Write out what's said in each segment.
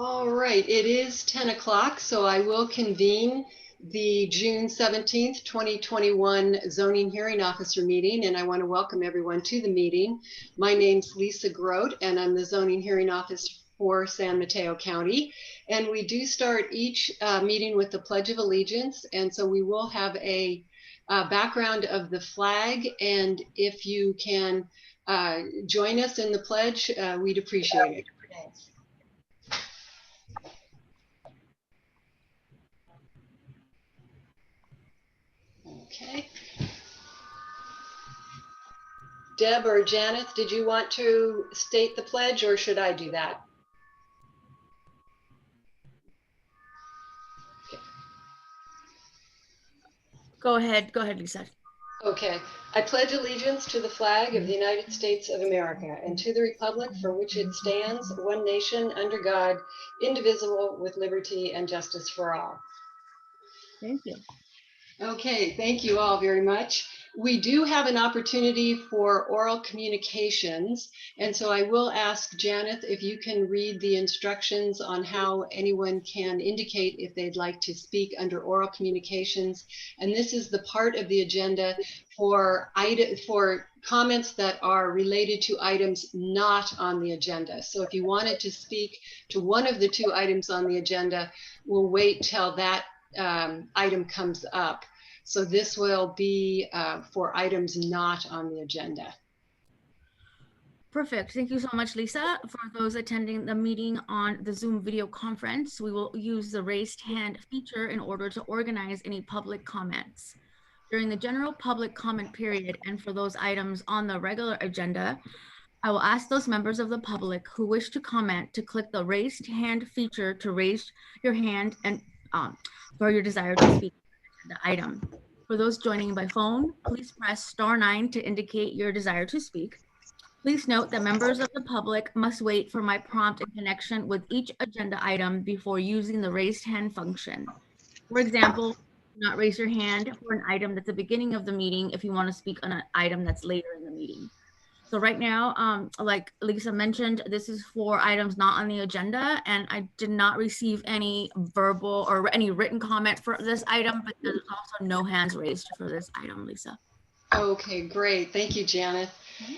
All right, it is 10 o'clock, so I will convene the June 17th, 2021 Zoning Hearing Officer meeting, and I want to welcome everyone to the meeting. My name's Lisa Grote, and I'm the Zoning Hearing Officer for San Mateo County. And we do start each meeting with the Pledge of Allegiance, and so we will have a background of the flag, and if you can join us in the pledge, we'd appreciate it. Thanks. Okay. Deb or Janice, did you want to state the pledge or should I do that? Go ahead, Lisa. Okay. I pledge allegiance to the flag of the United States of America and to the republic for which it stands, one nation, under God, indivisible, with liberty and justice for all. Thank you. Okay, thank you all very much. We do have an opportunity for oral communications, and so I will ask Janet if you can read the instructions on how anyone can indicate if they'd like to speak under oral communications. And this is the part of the agenda for comments that are related to items not on the agenda. So if you wanted to speak to one of the two items on the agenda, we'll wait till that item comes up. So this will be for items not on the agenda. Perfect. Thank you so much, Lisa. For those attending the meeting on the Zoom video conference, we will use the raised hand feature in order to organize any public comments. During the general public comment period and for those items on the regular agenda, I will ask those members of the public who wish to comment to click the raised hand feature to raise your hand and for your desire to speak on the item. For those joining by phone, please press *9 to indicate your desire to speak. Please note that members of the public must wait for my prompt in connection with each agenda item before using the raised hand function. For example, do not raise your hand for an item that's the beginning of the meeting if you want to speak on an item that's later in the meeting. So right now, like Lisa mentioned, this is for items not on the agenda, and I did not receive any verbal or any written comment for this item, but there's also no hands raised for this item, Lisa. Okay, great. Thank you, Janet.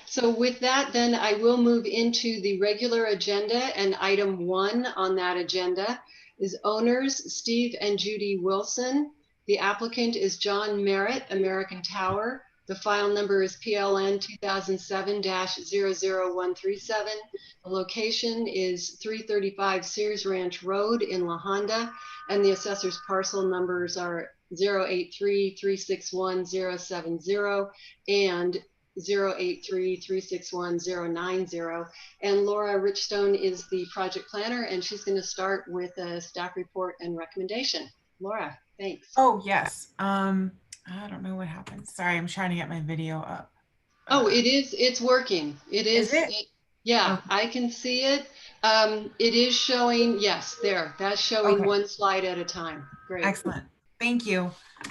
So with that, then I will move into the regular agenda, and item 1 on that agenda is owners Steve and Judy Wilson. The applicant is John Merritt, American Tower. The file number is PLN 2007-00137. The location is 335 Sears Ranch Road in La Honda, and the assessor's parcel numbers are 083-361-070 and 083-361-090. And Laura Richstone is the project planner, and she's going to start with a staff report and recommendation. Laura, thanks. Oh, yes. I don't know what happened. Sorry, I'm trying to get my video up. Oh, it's working. It is. Yeah, okay. I can see it. It is showing, yes, there. That's showing okay. One slide at a time. Great. Excellent. Thank you.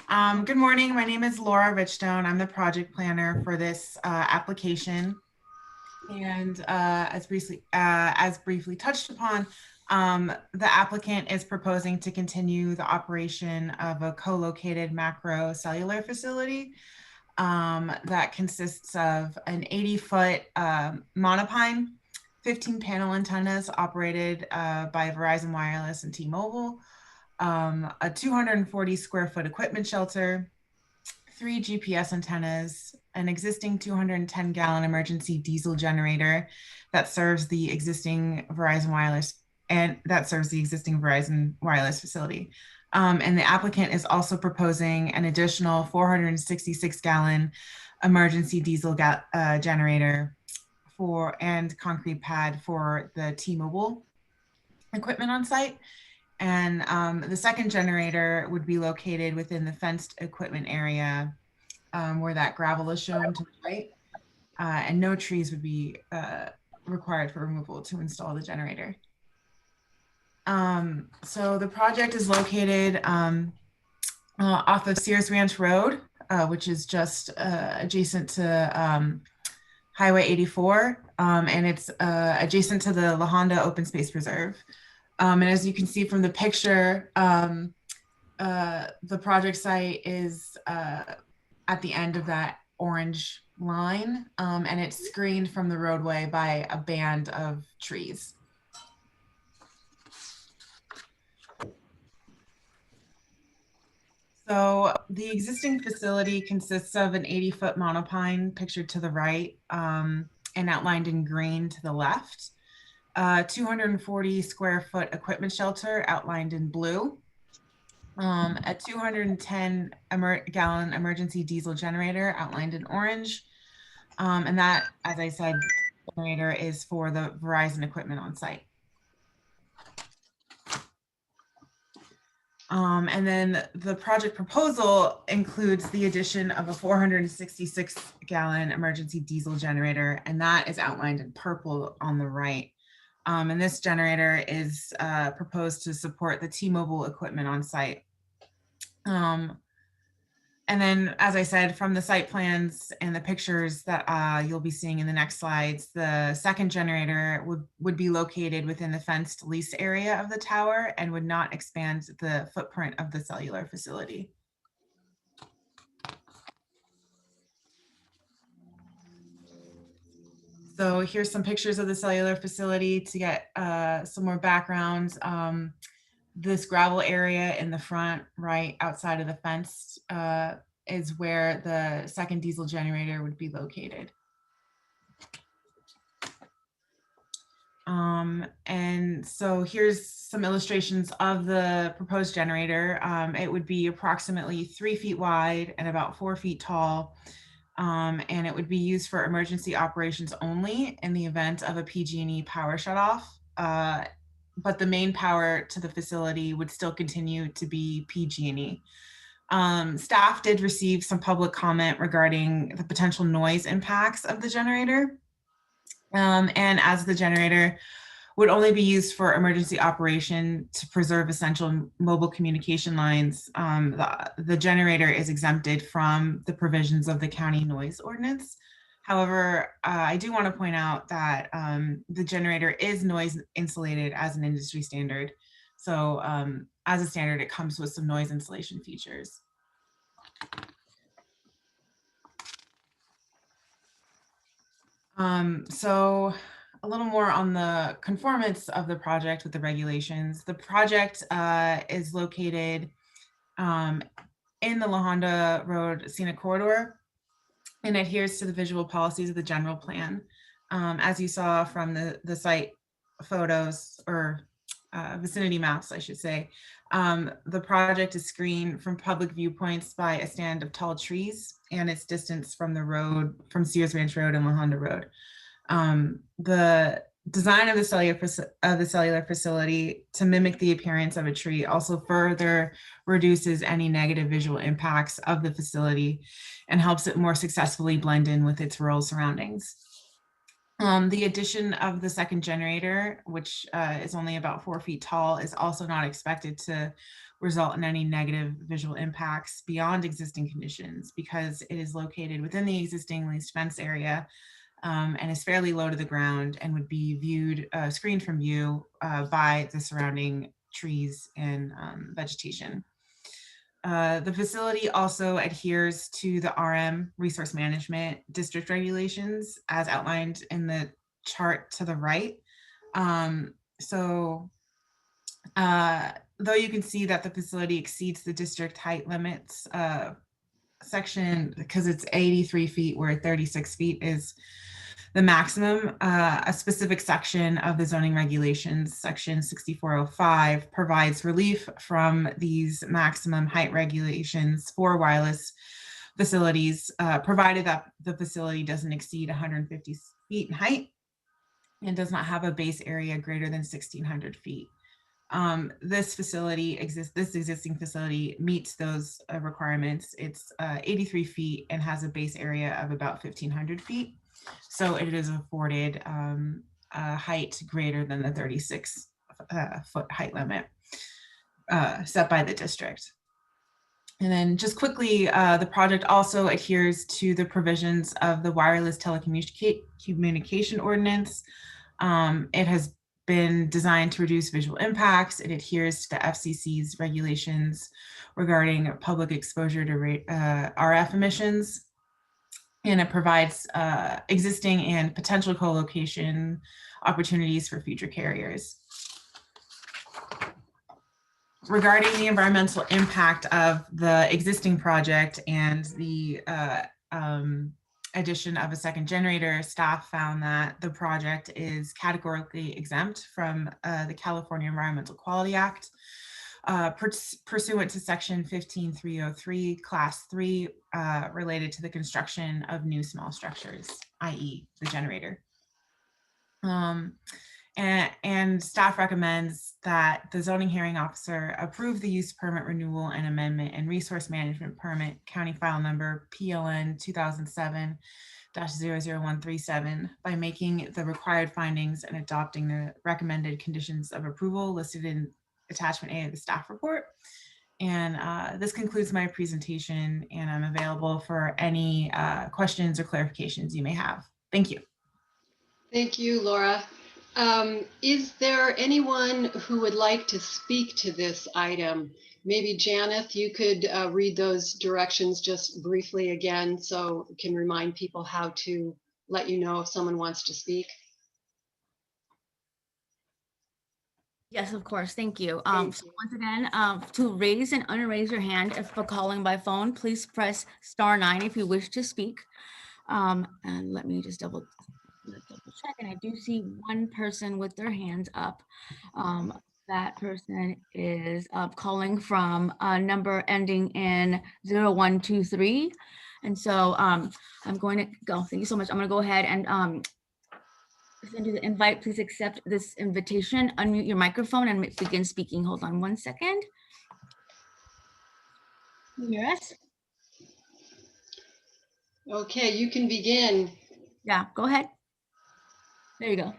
Good morning. My name is Laura Richstone. I'm the project planner for this application. And as briefly touched upon, the applicant is proposing to continue the operation of a co-located macro cellular facility that consists of an 80-foot monopine, 15 panel antennas operated by Verizon Wireless and T-Mobile, a 240 square foot equipment shelter, 3 GPS antennas, an existing 210 gallon emergency diesel generator that serves the existing Verizon Wireless facility. And the applicant is also proposing an additional 466 gallon emergency diesel generator and concrete pad for the T-Mobile equipment on site. And the second generator would be located within the fenced equipment area where that gravel is shown to the right. And no trees would be required for removal to install the generator. So the project is located off of Sears Ranch Road, which is just adjacent to Highway 84, and it's adjacent to the La Honda Open Space Preserve. And as you can see from the picture, the project site is at the end of that orange line, and it's screened from the roadway by a band of trees. So the existing facility consists of an 80-foot monopine pictured to the right, and outlined in green to the left. 240 square foot equipment shelter outlined in blue. A 210 gallon emergency diesel generator outlined in orange. And that, as I said, generator is for the Verizon equipment on site. And then the project proposal includes the addition of a 466 gallon emergency diesel generator, and that is outlined in purple on the right. And this generator is proposed to support the T-Mobile equipment on site. And then, as I said, from the site plans and the pictures that you'll be seeing in the next slides, the second generator would be located within the fenced lease area of the tower and would not expand the footprint of the cellular facility. So here's some pictures of the cellular facility to get some more background. This gravel area in the front, right outside of the fence, is where the second diesel generator would be located. And so here's some illustrations of the proposed generator. It would be approximately 3 feet wide and about 4 feet tall. And it would be used for emergency operations only in the event of a PG&E power shutoff. But the main power to the facility would still continue to be PG&E. Staff did receive some public comment regarding the potential noise impacts of the generator. And as the generator would only be used for emergency operation to preserve essential mobile communication lines, the generator is exempted from the provisions of the county noise ordinance. However, I do want to point out that the generator is noise insulated as an industry standard. So as a standard, it comes with some noise insulation features. So a little more on the conformance of the project with the regulations. The project is located in the La Honda Road Scenic Corridor and adheres to the visual policies of the general plan. As you saw from the site photos or vicinity maps, I should say, the project is screened from public viewpoints by a stand of tall trees and its distance from the road, from Sears Ranch Road and La Honda Road. The design of the cellular facility to mimic the appearance of a tree also further reduces any negative visual impacts of the facility and helps it more successfully blend in with its rural surroundings. The addition of the second generator, which is only about 4 feet tall, is also not expected to result in any negative visual impacts beyond existing conditions because it is located within the existing leased fence area and is fairly low to the ground and would be viewed, screened from view by the surrounding trees and vegetation. The facility also adheres to the RM resource management district regulations as outlined in the chart to the right. Though you can see that the facility exceeds the district height limits section because it's 83 feet where 36 feet is the maximum, a specific section of the zoning regulations, section 6405, provides relief from these maximum height regulations for wireless facilities, provided that the facility doesn't exceed 150 feet in height and does not have a base area greater than 1,600 feet. This existing facility meets those requirements. It's 83 feet and has a base area of about 1,500 feet. So it is afforded a height greater than the 36 foot height limit set by the district. And then just quickly, the project also adheres to the provisions of the wireless telecommunication ordinance. It has been designed to reduce visual impacts. It adheres to the FCC's regulations regarding public exposure to RF emissions, and it provides existing and potential co-location opportunities for future carriers. Regarding the environmental impact of the existing project and the addition of a second generator, staff found that the project is categorically exempt from the California Environmental Quality Act, pursuant to section 15303, class 3, related to the construction of new small structures, i.e. the generator. And staff recommends that the zoning hearing officer approve the use permit renewal and amendment and resource management permit, county file number PLN 2007-00137, by making the required findings and adopting the recommended conditions of approval listed in attachment A of the staff report. And this concludes my presentation, and I'm available for any questions or clarifications you may have. Thank you. Thank you, Laura. Is there anyone who would like to speak to this item? Maybe Janeth, you could read those directions just briefly again so we can remind people how to let you know if someone wants to speak. Yes, of course. Thank you. So once again, to raise and unraise your hand if for calling by phone, please press *9 if you wish to speak. And let me just double check. And I do see one person with their hands up. That person is calling from a number ending in 0123. And so I'm going to go. Thank you so much. I'm going to go ahead and send you the invite. Please accept this invitation, unmute your microphone and begin speaking. Hold on one second. Can you hear us? Okay, you can begin. Yeah, go ahead. There you go.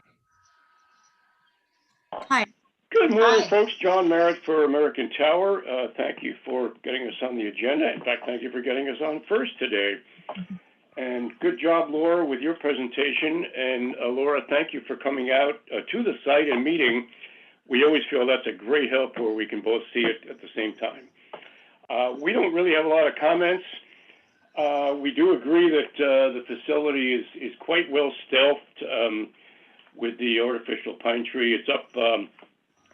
Hi. Good morning, Hi. folks. John Merritt for American Tower. Thank you for getting us on the agenda. In fact, thank you for getting us on first today. And good job, Laura, with your presentation. And Laura, thank you for coming out to the site and meeting. We always feel that's a great help where we can both see it at the same time. We don't really have a lot of comments. We do agree that the facility is quite well stealthed with the artificial pine tree. It's up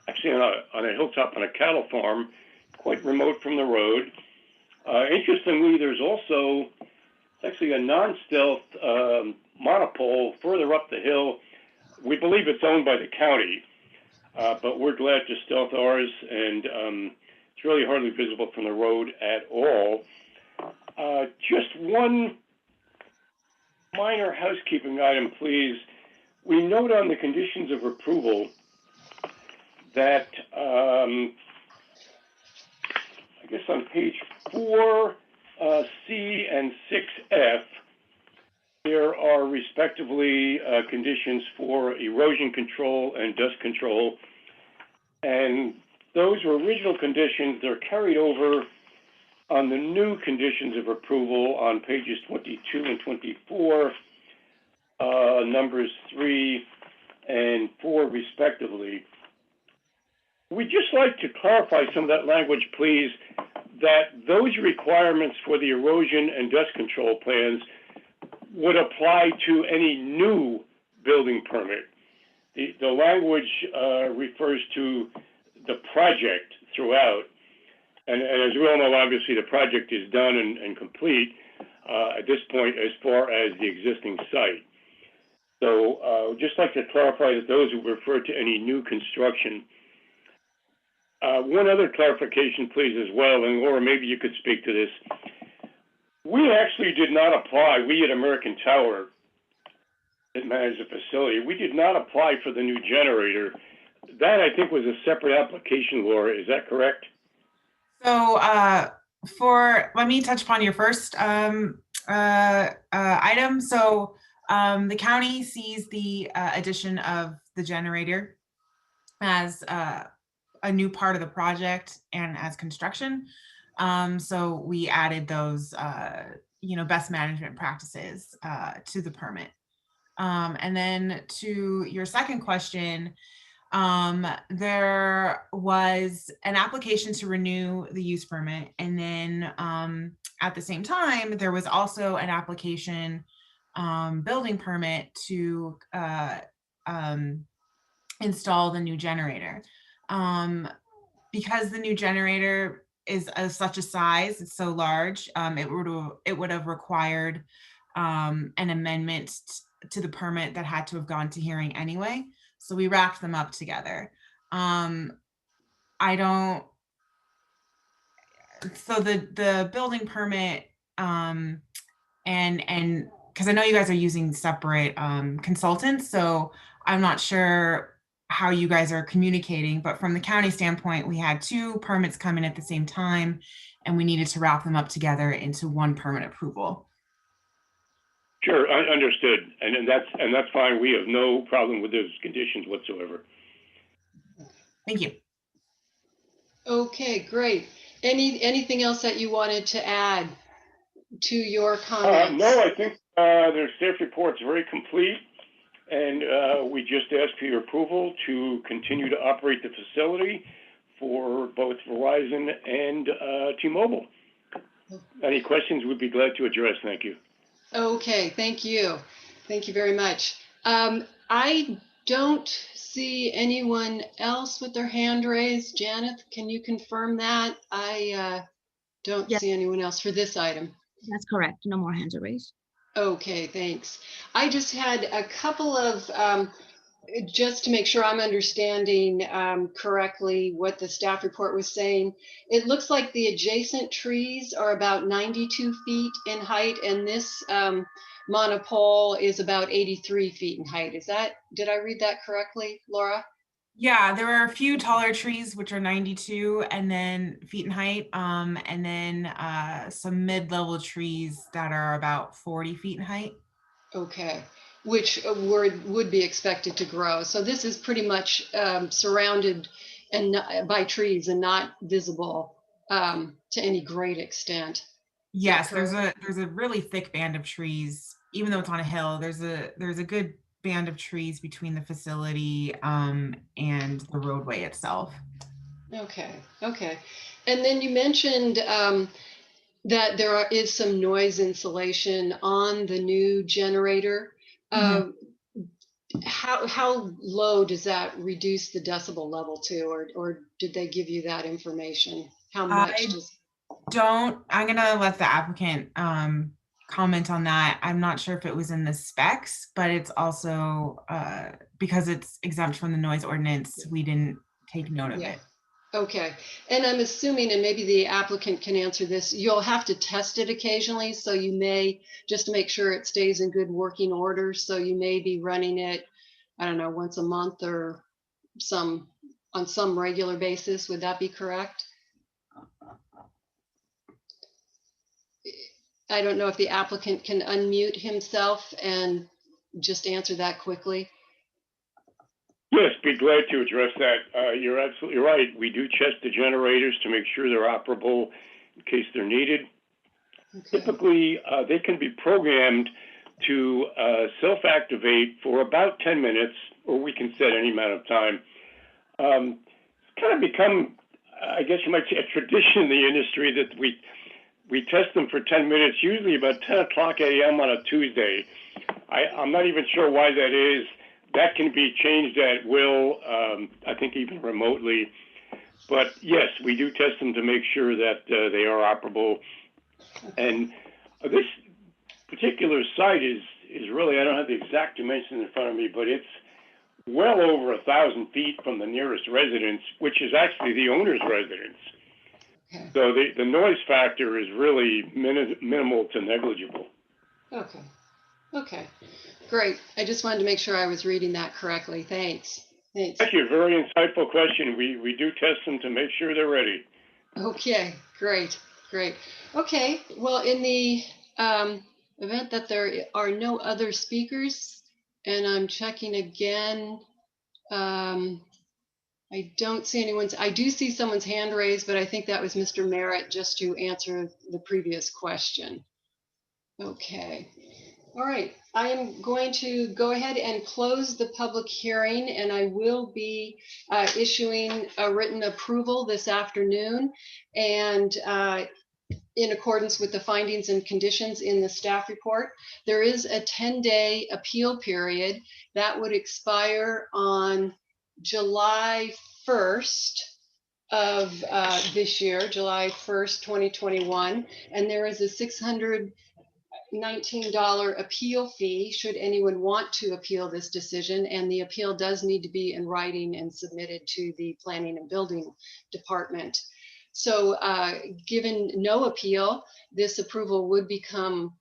actually on a hilltop on a cattle farm, quite remote from the road. Interestingly, there's also actually a non-stealth monopole further up the hill. We believe it's owned by the county, but we're glad to stealth ours, and it's really hardly visible from the road at all. Just one minor housekeeping item, please. We note on the conditions of approval that, I guess on page 4C and 6F, there are respectively conditions for erosion control and dust control. And those were original conditions. They're carried over on the new conditions of approval on pages 22 and 24, numbers 3 and 4 respectively. We'd just like to clarify some of that language, please, that those requirements for the erosion and dust control plans would apply to any new building permit. The language refers to the project throughout. And as we all know, obviously, the project is done and complete at this point as far as the existing site. So just like to clarify that those who refer to any new construction. One other clarification, please, as well, and Laura, maybe you could speak to this. We actually did not apply, we at American Tower that managed the facility, we did not apply for the new generator. That, I think, was a separate application, Laura, is that correct? So let me touch upon your first item. So the county sees the addition of the generator as a new part of the project and as construction. So we added those, best management practices to the permit. And then to your second question, There was an application to renew the use permit, and then at the same time, there was also an application building permit to install the new generator. Because the new generator is of such a size, it's so large, it would have required an amendment to the permit that had to have gone to hearing anyway. So we wrapped them up together. I don't. So the building permit and because I know you guys are using separate consultants, so I'm not sure how you guys are communicating, but from the county standpoint, we had 2 permits come in at the same time, and we needed to wrap them up together into one permit approval. Sure, understood, and that's fine. We have no problem with those conditions whatsoever. Thank you. Okay, great. Anything else that you wanted to add to your comments? No, I think their staff report's very complete, and we just ask for your approval to continue to operate the facility for both Verizon and T-Mobile. Any questions, we'd be glad to address. Thank you. Okay, thank you. Thank you very much. I don't see anyone else with their hand raised. Janet, can you confirm that? I don't Yes. see anyone else for this item. That's correct. No more hands are raised. Okay, thanks. I just had a couple of, just to make sure I'm understanding correctly what the staff report was saying. It looks like the adjacent trees are about 92 feet in height, and this monopole is about 83 feet in height. Did I read that correctly, Laura? Yeah, there are a few taller trees which are 92 and then feet in height, and then some mid-level trees that are about 40 feet in height. Okay, which would be expected to grow. So this is pretty much surrounded and by trees and not visible to any great extent. Yes, there's a really thick band of trees. Even though it's on a hill, there's a good band of trees between the facility and the roadway itself. Okay, okay. And then you mentioned that there is some noise insulation on the new generator. Mhm. How low does that reduce the decibel level to, or did they give you that information? How much I'm gonna let the applicant comment on that. I'm not sure if it was in the specs, but it's also because it's exempt from the noise ordinance, we didn't take note of it. Okay, and I'm assuming, and maybe the applicant can answer this, you'll have to test it occasionally, so you may, just to make sure it stays in good working order, so you may be running it, I don't know, once a month or on some regular basis. Would that be correct? I don't know if the applicant can unmute himself and just answer that quickly. Yes, be glad to address that. You're absolutely right. We do test the generators to make sure they're operable in case they're needed. Okay. Typically, they can be programmed to self-activate for about 10 minutes, or we can set any amount of time. It's kind of become, I guess you might say, a tradition in the industry that we test them for 10 minutes, usually about 10 o'clock a.m. on a Tuesday. I'm not even sure why that is. That can be changed at will, I think even remotely. But yes, we do test them to make sure that they are operable. And this particular site is really, I don't have the exact dimensions in front of me, but it's well over 1,000 feet from the nearest residence, which is actually the owner's residence. Okay. So the noise factor is really minimal to negligible. Okay. Okay. Great. I just wanted to make sure I was reading that correctly. Thanks. Thanks. Thank you. Very insightful question. We do test them to make sure they're ready. Okay. Great. Great. Okay. Well, in the event that there are no other speakers, and I'm checking again, I don't see anyone's. I do see someone's hand raised, but I think that was Mr. Merritt, just to answer the previous question. Okay. All right, I am going to go ahead and close the public hearing, and I will be issuing a written approval this afternoon. And in accordance with the findings and conditions in the staff report, there is a 10-day appeal period that would expire on July 1st of this year, July 1st, 2021. And there is a $619 appeal fee should anyone want to appeal this decision. And the appeal does need to be in writing and submitted to the Planning and Building Department. So given no appeal, this approval would become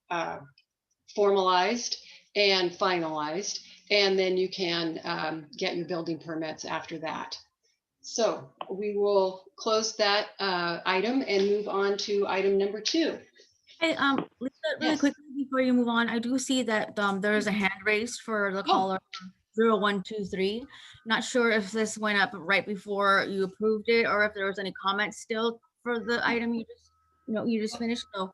formalized and finalized, and then you can get your building permits after that. So we will close that item and move on to item number 2. Hey, Lisa, really Yes. quickly before you move on, I do see that there is a hand raised for the caller 0123. Not sure if this went up right before you approved it or if there was any comments still for the item you just finished. So,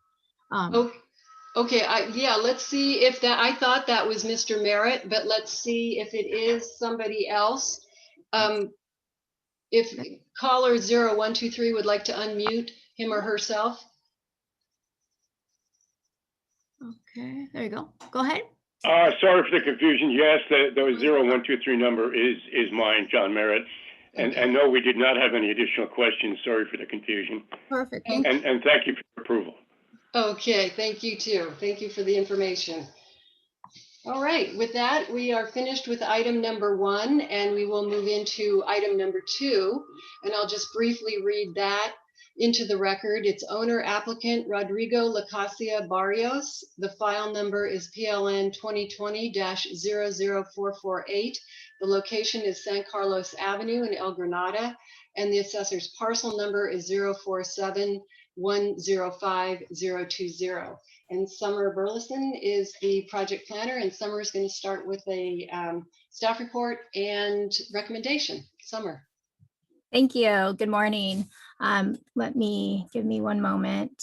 Okay, yeah, let's see if that, I thought that was Mr. Merritt, but let's see if it is somebody else. If caller 0123 would like to unmute him or herself. okay, there you go. Go ahead. Sorry for the confusion. Yes, the 0123 number is mine, John Merritt. And no, we did not have any additional questions. Sorry for the confusion. Perfect. And thank you for your approval. Okay, thank you too. Thank you for the information. All right, with that, we are finished with item number 1, and we will move into item number 2. And I'll just briefly read that into the record. It's owner applicant Rodrigo Lacasia Barrios. The file number is PLN 2020-00448. The location is San Carlos Avenue in El Granada, and the assessor's parcel number is 047105020. And Summer Burleson is the project planner, and Summer is going to start with a staff report and recommendation. Summer. Thank you. Good morning. Give me one moment.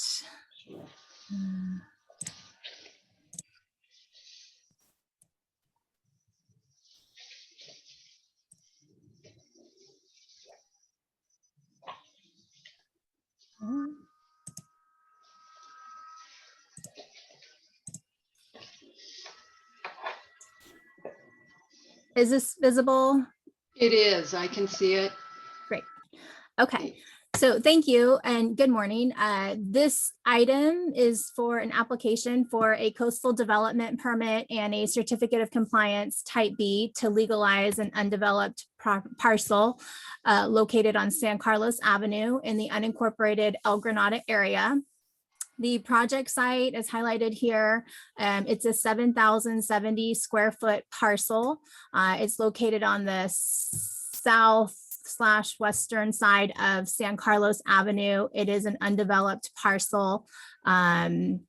Is this visible? It is. I can see it. Great. Okay. So thank you and good morning. This item is for an application for a coastal development permit and a certificate of compliance type B to legalize an undeveloped parcel located on San Carlos Avenue in the unincorporated El Granada area. The project site is highlighted here. It's a 7,070 square foot parcel. It's located on the south/western side of San Carlos Avenue. It is an undeveloped parcel. The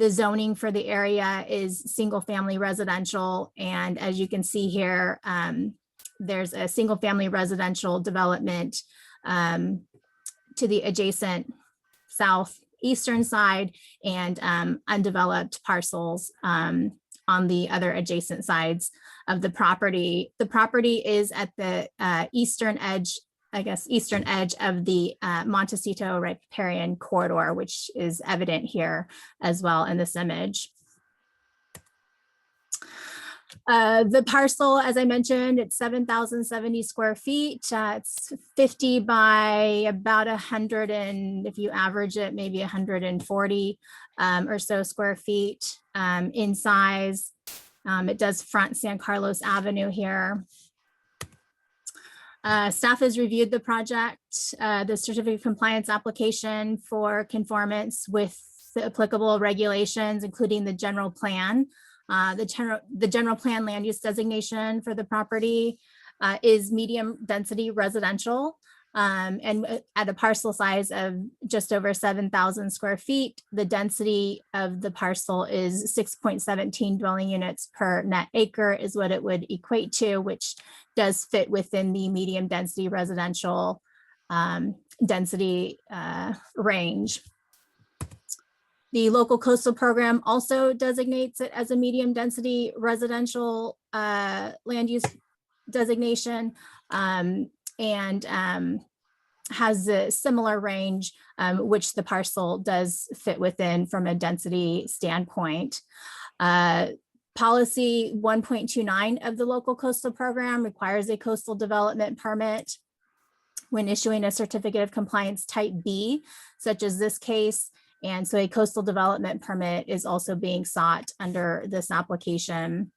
zoning for the area is single family residential. And as you can see here, there's a single family residential development to the adjacent southeastern side and undeveloped parcels on the other adjacent sides of the property. The property is at the eastern edge of the Montecito riparian corridor, which is evident here as well in this image. The parcel, as I mentioned, it's 7,070 square feet. It's 50 by about 100, and if you average it, maybe 140 or so square feet in size. It does front San Carlos Avenue here. Staff has reviewed the project, the certificate of compliance application for conformance with the applicable regulations, including the general plan. The general plan land use designation for the property is medium density residential, and at a parcel size of just over 7,000 square feet. The density of the parcel is 6.17 dwelling units per net acre is what it would equate to, which does fit within the medium density residential density range. The local coastal program also designates it as a medium density residential land use designation, and has a similar range, which the parcel does fit within from a density standpoint. Policy 1.29 of the local coastal program requires a coastal development permit when issuing a certificate of compliance type B, such as this case. And so a coastal development permit is also being sought under this application.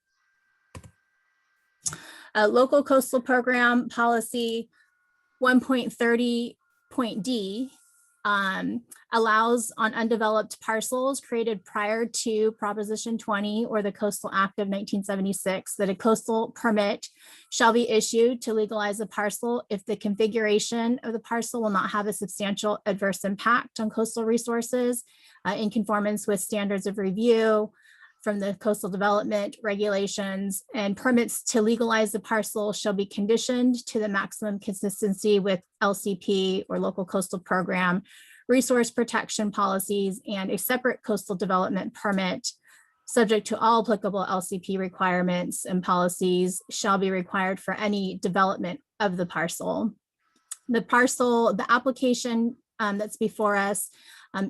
Local coastal program policy 1.30.d allows on undeveloped parcels created prior to Proposition 20 or the Coastal Act of 1976 that a coastal permit shall be issued to legalize a parcel if the configuration of the parcel will not have a substantial adverse impact on coastal resources in conformance with standards of review from the coastal development regulations, and permits to legalize the parcel shall be conditioned to the maximum consistency with LCP or local coastal program, resource protection policies, and a separate coastal development permit subject to all applicable LCP requirements and policies shall be required for any development of the parcel. The application that's before us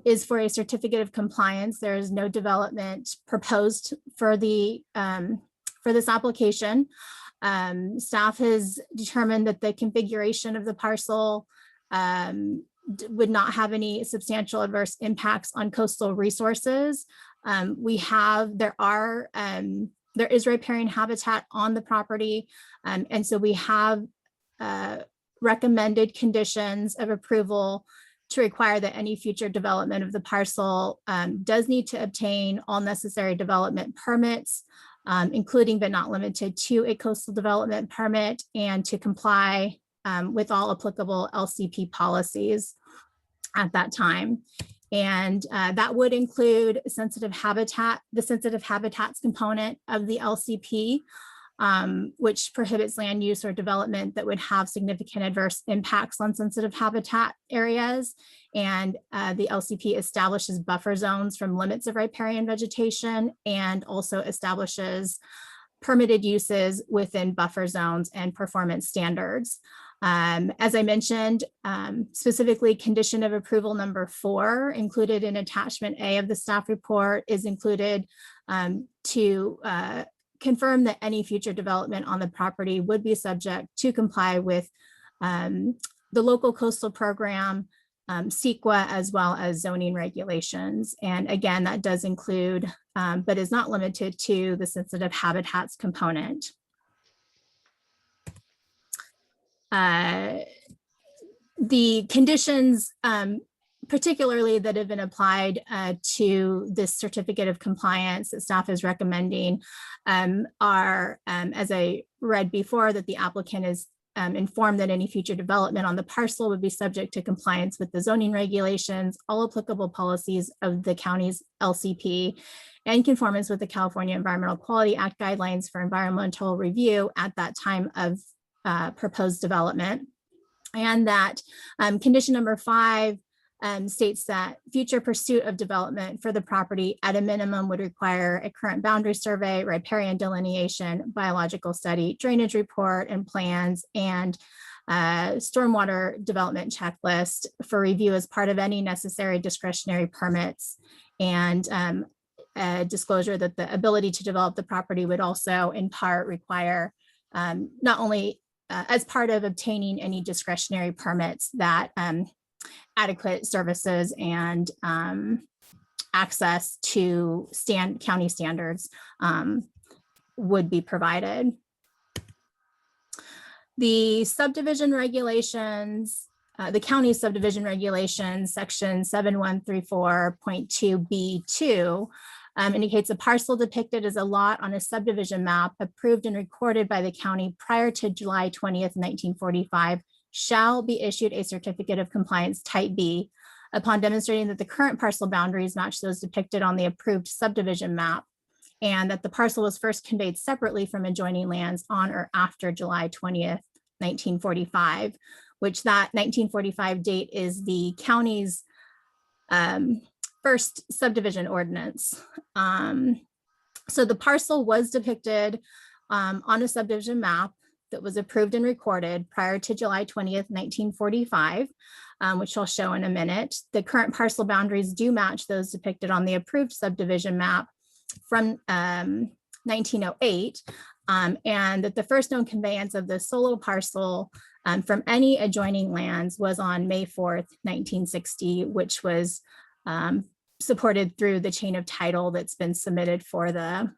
is for a certificate of compliance. There is no development proposed for this application. Staff has determined that the configuration of the parcel would not have any substantial adverse impacts on coastal resources. There is riparian habitat on the property, and so we have recommended conditions of approval to require that any future development of the parcel does need to obtain all necessary development permits, including but not limited to a coastal development permit, and to comply with all applicable LCP policies at that time. And that would include the sensitive habitats component of the LCP, which prohibits land use or development that would have significant adverse impacts on sensitive habitat areas. And the LCP establishes buffer zones from limits of riparian vegetation and also establishes permitted uses within buffer zones and performance standards. As I mentioned, specifically condition of approval number 4 included in attachment A of the staff report is included to confirm that any future development on the property would be subject to comply with the local coastal program, CEQA, as well as zoning regulations. And again, that does include, but is not limited to, the sensitive habitats component. The conditions, particularly that have been applied to this certificate of compliance that staff is recommending, are, as I read before, that the applicant is informed that any future development on the parcel would be subject to compliance with the zoning regulations, all applicable policies of the county's LCP, and conformance with the California Environmental Quality Act guidelines for environmental review at that time of proposed development. And that condition number 5 states that future pursuit of development for the property at a minimum would require a current boundary survey, riparian delineation, biological study, drainage report and plans, and stormwater development checklist for review as part of any necessary discretionary permits, and disclosure that the ability to develop the property would also in part require not only as part of obtaining any discretionary permits that adequate services and access to county standards would be provided. The subdivision regulations, the county subdivision regulations, section 7134.2B2 indicates a parcel depicted as a lot on a subdivision map approved and recorded by the county prior to July 20th, 1945 shall be issued a certificate of compliance type B upon demonstrating that the current parcel boundaries match those depicted on the approved subdivision map, and that the parcel was first conveyed separately from adjoining lands on or after July 20th, 1945, which that 1945 date is the county's first subdivision ordinance. So the parcel was depicted on a subdivision map that was approved and recorded prior to July 20th, 1945, which I'll show in a minute. The current parcel boundaries do match those depicted on the approved subdivision map from 1908, and that the first known conveyance of the solo parcel from any adjoining lands was on May 4th, 1960, which was supported through the chain of title that's been submitted for the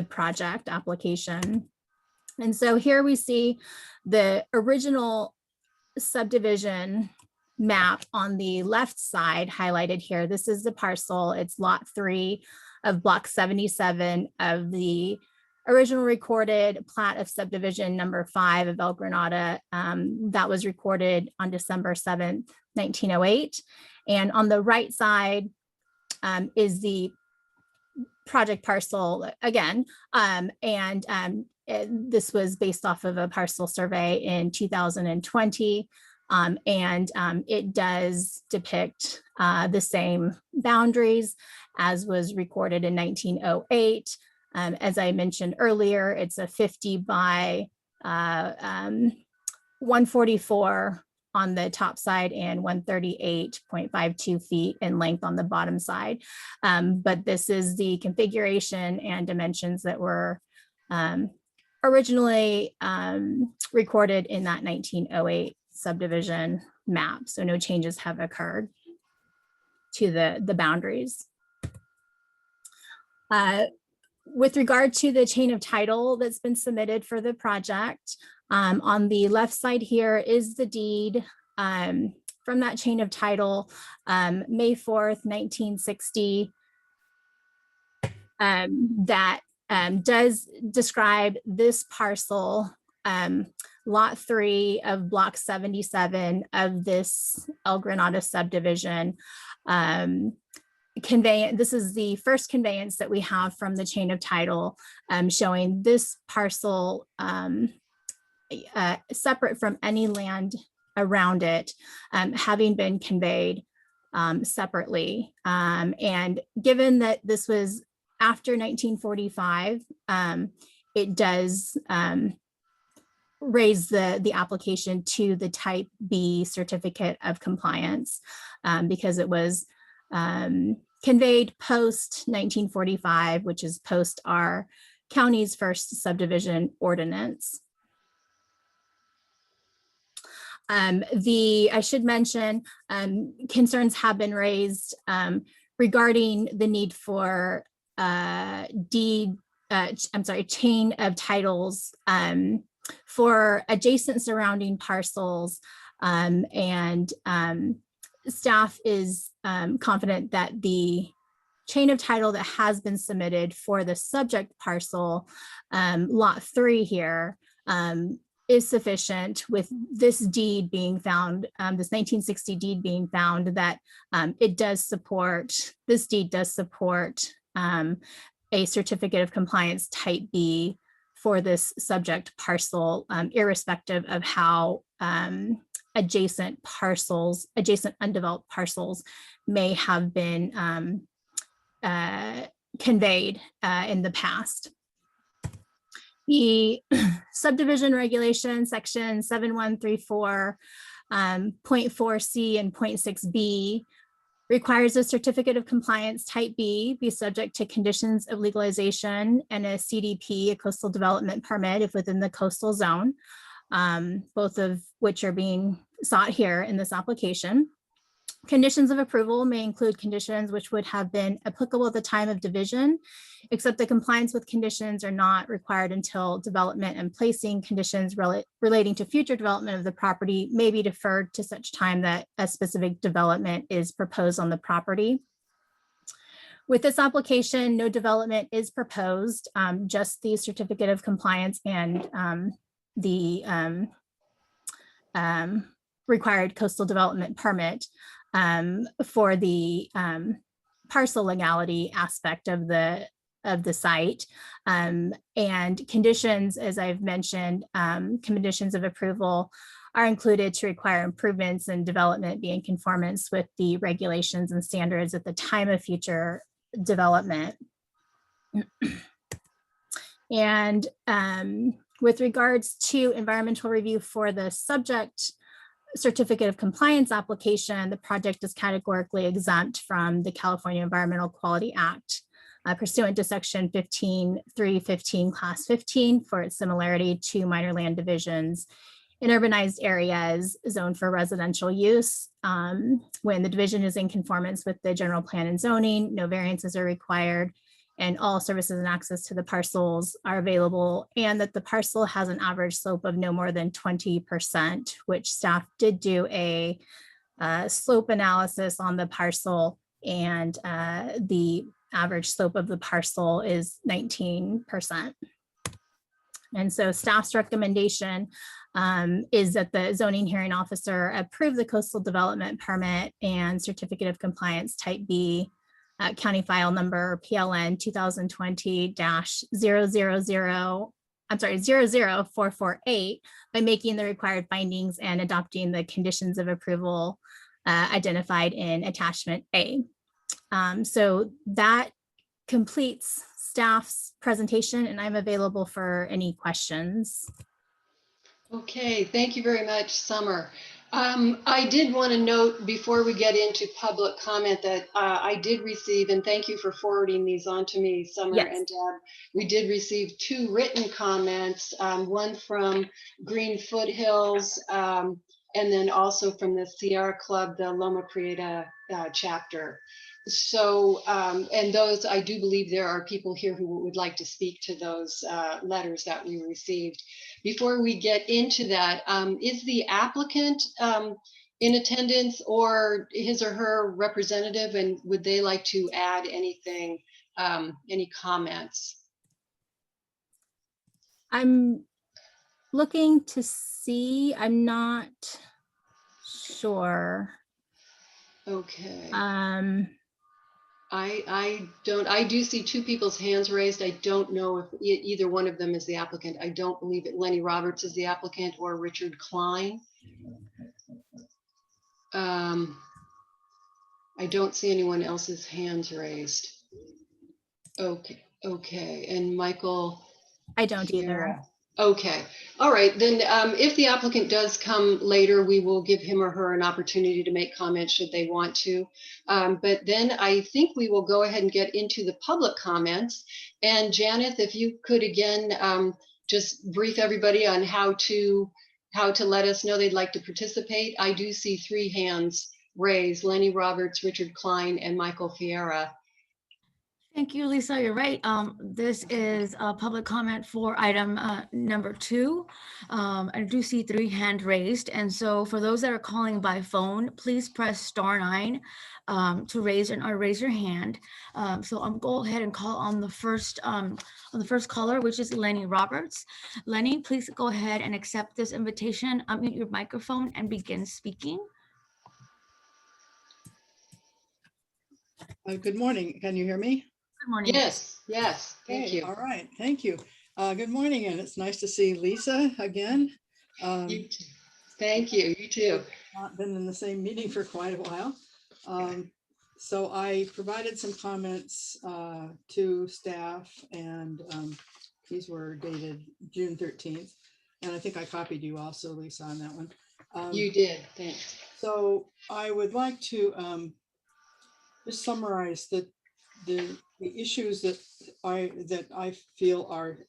project application. And so here we see the original subdivision map on the left side highlighted here. This is the parcel. It's lot 3 of block 77 of the original recorded plat of subdivision number 5 of El Granada. That was recorded on December 7th, 1908. And on the right side is the project parcel again. This was based off of a parcel survey in 2020. It does depict the same boundaries as was recorded in 1908. As I mentioned earlier, it's a 50 by 144 on the top side and 138.52 feet in length on the bottom side. But this is the configuration and dimensions that were originally recorded in that 1908 subdivision map. So no changes have occurred to the boundaries. With regard to the chain of title that's been submitted for the project, on the left side here is the deed from that chain of title, May 4th, 1960, that does describe this parcel, lot 3 of block 77 of this El Granada subdivision. This is the first conveyance that we have from the chain of title, showing this parcel separate from any land around it, having been conveyed separately. And given that this was after 1945, it does raise the application to the type B certificate of compliance, because it was conveyed post 1945, which is post our county's first subdivision ordinance. I should mention, concerns have been raised regarding the need for chain of titles for adjacent surrounding parcels, and staff is confident that the chain of title that has been submitted for the subject parcel, lot 3 here, is sufficient, with this deed being found, this 1960 deed being found, that this deed does support a certificate of compliance type B for this subject parcel, irrespective of how adjacent undeveloped parcels may have been conveyed in the past. The subdivision regulation section 7134.4C and 0.6B requires a certificate of compliance type B be subject to conditions of legalization and a CDP, a coastal development permit, if within the coastal zone, both of which are being sought here in this application. Conditions of approval may include conditions which would have been applicable at the time of division, except that compliance with conditions are not required until development, and placing conditions relating to future development of the property may be deferred to such time that a specific development is proposed on the property. With this application, no development is proposed, just the certificate of compliance and the required coastal development permit for the parcel legality aspect of the site, and conditions, as I've mentioned, conditions of approval are included to require improvements and development be in conformance with the regulations and standards at the time of future development. And with regards to environmental review for the subject certificate of compliance application, the project is categorically exempt from the California Environmental Quality Act pursuant to section 15.3.15 class 15 for its similarity to minor land divisions in urbanized areas zoned for residential use. When the division is in conformance with the general plan and zoning, no variances are required, and all services and access to the parcels are available, and that the parcel has an average slope of no more than 20%, which staff did do a slope analysis on the parcel, and the average slope of the parcel is 19%. And so staff's recommendation is that the zoning hearing officer approve the coastal development permit and certificate of compliance type B, county file number PLN 2020-00448 by making the required findings and adopting the conditions of approval identified in attachment A. So that completes staff's presentation, and I'm available for any questions. Okay, thank you very much, Summer. I did want to note before we get into public comment that I did receive, and thank you for forwarding these on to me, Summer Yes. and Deb. We did receive 2 written comments, one from Green Foothills, and then also from the Sierra Club, the Loma Prieta chapter. So, and those, I do believe there are people here who would like to speak to those letters that we received. Before we get into that, is the applicant in attendance or his or her representative, and would they like to add anything, any comments? I'm looking to see, I'm not sure. Okay. I do see 2 people's hands raised. I don't know if either one of them is the applicant. I don't believe that Lenny Roberts is the applicant or Richard Klein. I don't see anyone else's hands raised. Okay, and Michael? I don't either. Okay, all right, then if the applicant does come later, we will give him or her an opportunity to make comments should they want to. But then I think we will go ahead and get into the public comments. And Janet, if you could again, just brief everybody on how to let us know they'd like to participate. I do see 3 hands raised: Lenny Roberts, Richard Klein, and Michael Fiera. Thank you, Lisa. You're right. This is a public comment for item number 2. I do see 3 hand raised. And so for those that are calling by phone, please press *9 to raise your hand. So I'll go ahead and call on the first caller, which is Lenny Roberts. Lenny, please go ahead and accept this invitation, unmute your microphone and begin speaking. Good morning. Can you hear me? Good morning. Yes, thank you. All right, thank you. Good morning, and it's nice to see Lisa again. You too. Thank you, you too. Not been in the same meeting for quite a while. So I provided some comments to staff, and these were dated June 13th. And I think I copied you also, Lisa, on that one. You did, thanks. So I would like to just summarize the issues that I feel are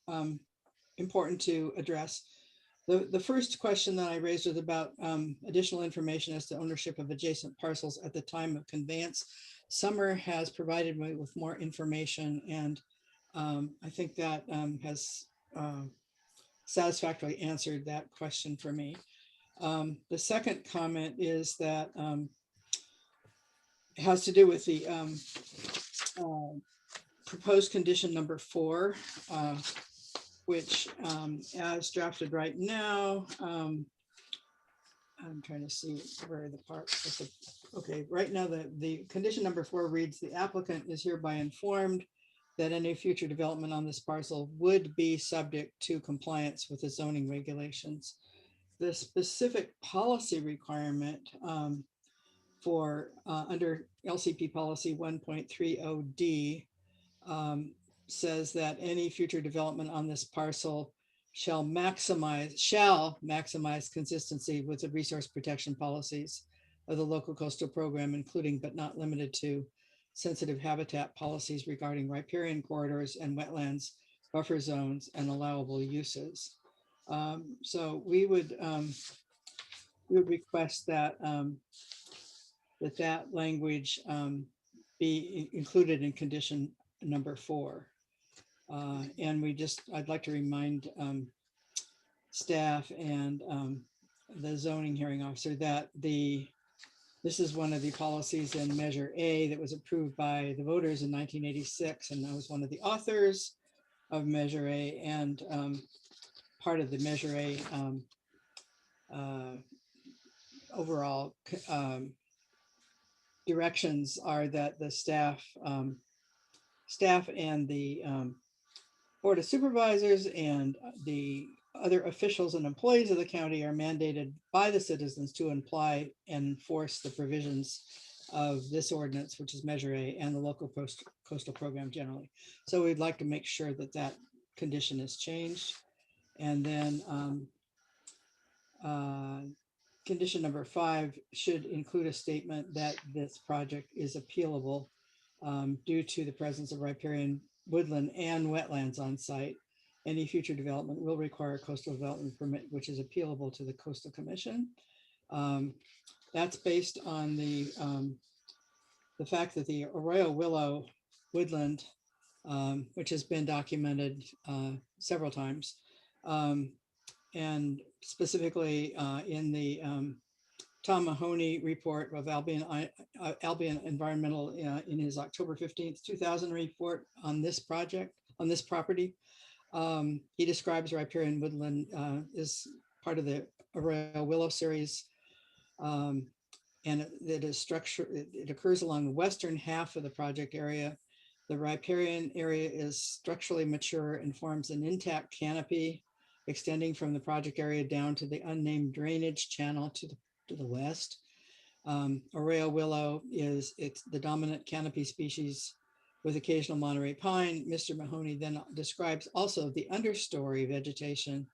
important to address. The first question that I raised was about additional information as to ownership of adjacent parcels at the time of conveyance. Summer has provided me with more information, and I think that has satisfactorily answered that question for me. The second comment is that it has to do with the proposed condition number 4, which as drafted right now, I'm trying to see where the part, okay, right now the condition number 4 reads: the applicant is hereby informed that any future development on this parcel would be subject to compliance with the zoning regulations. the specific policy requirement for under LCP policy 1.30D says that any future development on this parcel shall maximize consistency with the resource protection policies of the local coastal program, including but not limited to sensitive habitat policies regarding riparian corridors and wetlands, buffer zones, and allowable uses. So we would request that that language be included in condition number 4. And I'd like to remind staff and the zoning hearing officer that this is one of the policies in Measure A that was approved by the voters in 1986, and I was one of the authors of Measure A, and part of the Measure A overall directions are that the staff and the Board of Supervisors and the other officials and employees of the county are mandated by the citizens to apply and enforce the provisions of this ordinance, which is Measure A, and the local coastal program generally. So we'd like to make sure that that condition is changed. And then condition number 5 should include a statement that this project is appealable due to the presence of riparian woodland and wetlands on site. Any future development will require a coastal development permit, which is appealable to the Coastal Commission. That's based on the fact that the Arroyo Willow woodland, which has been documented several times, and specifically in the Tom Mahoney report of Albion Environmental in his October 15th, 2000 report on this project, on this property. He describes riparian woodland is part of the Arroyo Willow series. And it occurs along the western half of the project area. The riparian area is structurally mature and forms an intact canopy extending from the project area down to the unnamed drainage channel to the west. Arroyo willow it's the dominant canopy species with occasional Monterey pine. Mr. Mahoney then describes also the understory vegetation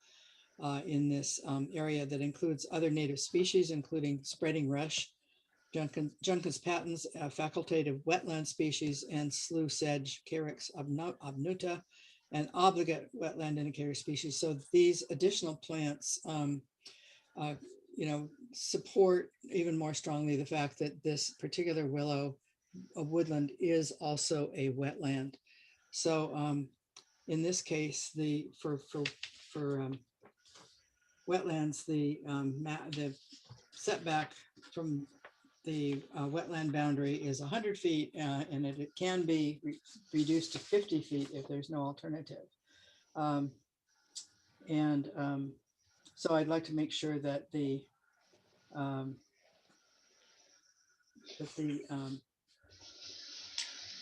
in this area that includes other native species, including spreading rush, Juncus patens, facultative wetland species, and slough sedge, Carex obnuta, and obligate wetland indicator species. So these additional plants, support even more strongly the fact that this particular willow woodland is also a wetland. So in this case, for wetlands, the setback from the wetland boundary is 100 feet, and it can be reduced to 50 feet if there's no alternative. So I'd like to make sure that the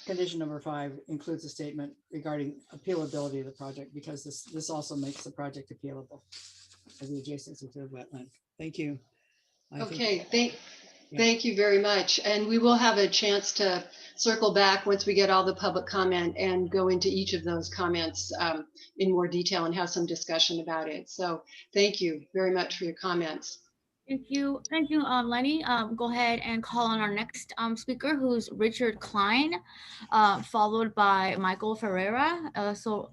condition number 5 includes a statement regarding appealability of the project, because this also makes the project appealable as the adjacency to the wetland. Thank you. Thank you very much. And we will have a chance to circle back once we get all the public comment and go into each of those comments in more detail and have some discussion about it. So thank you very much for your comments. Thank you, Lenny. Go ahead and call on our next speaker, who's Richard Klein, followed by Michael Ferreira. So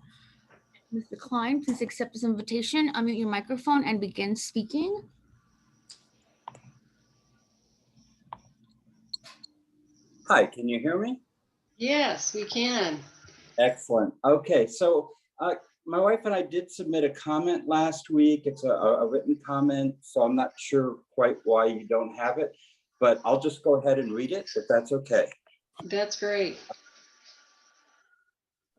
Mr. Klein, please accept this invitation, unmute your microphone and begin speaking. Hi, can you hear me? Yes, we can. Excellent. Okay, so my wife and I did submit a comment last week. It's a written comment, so I'm not sure quite why you don't have it, but I'll just go ahead and read it if that's okay. That's great.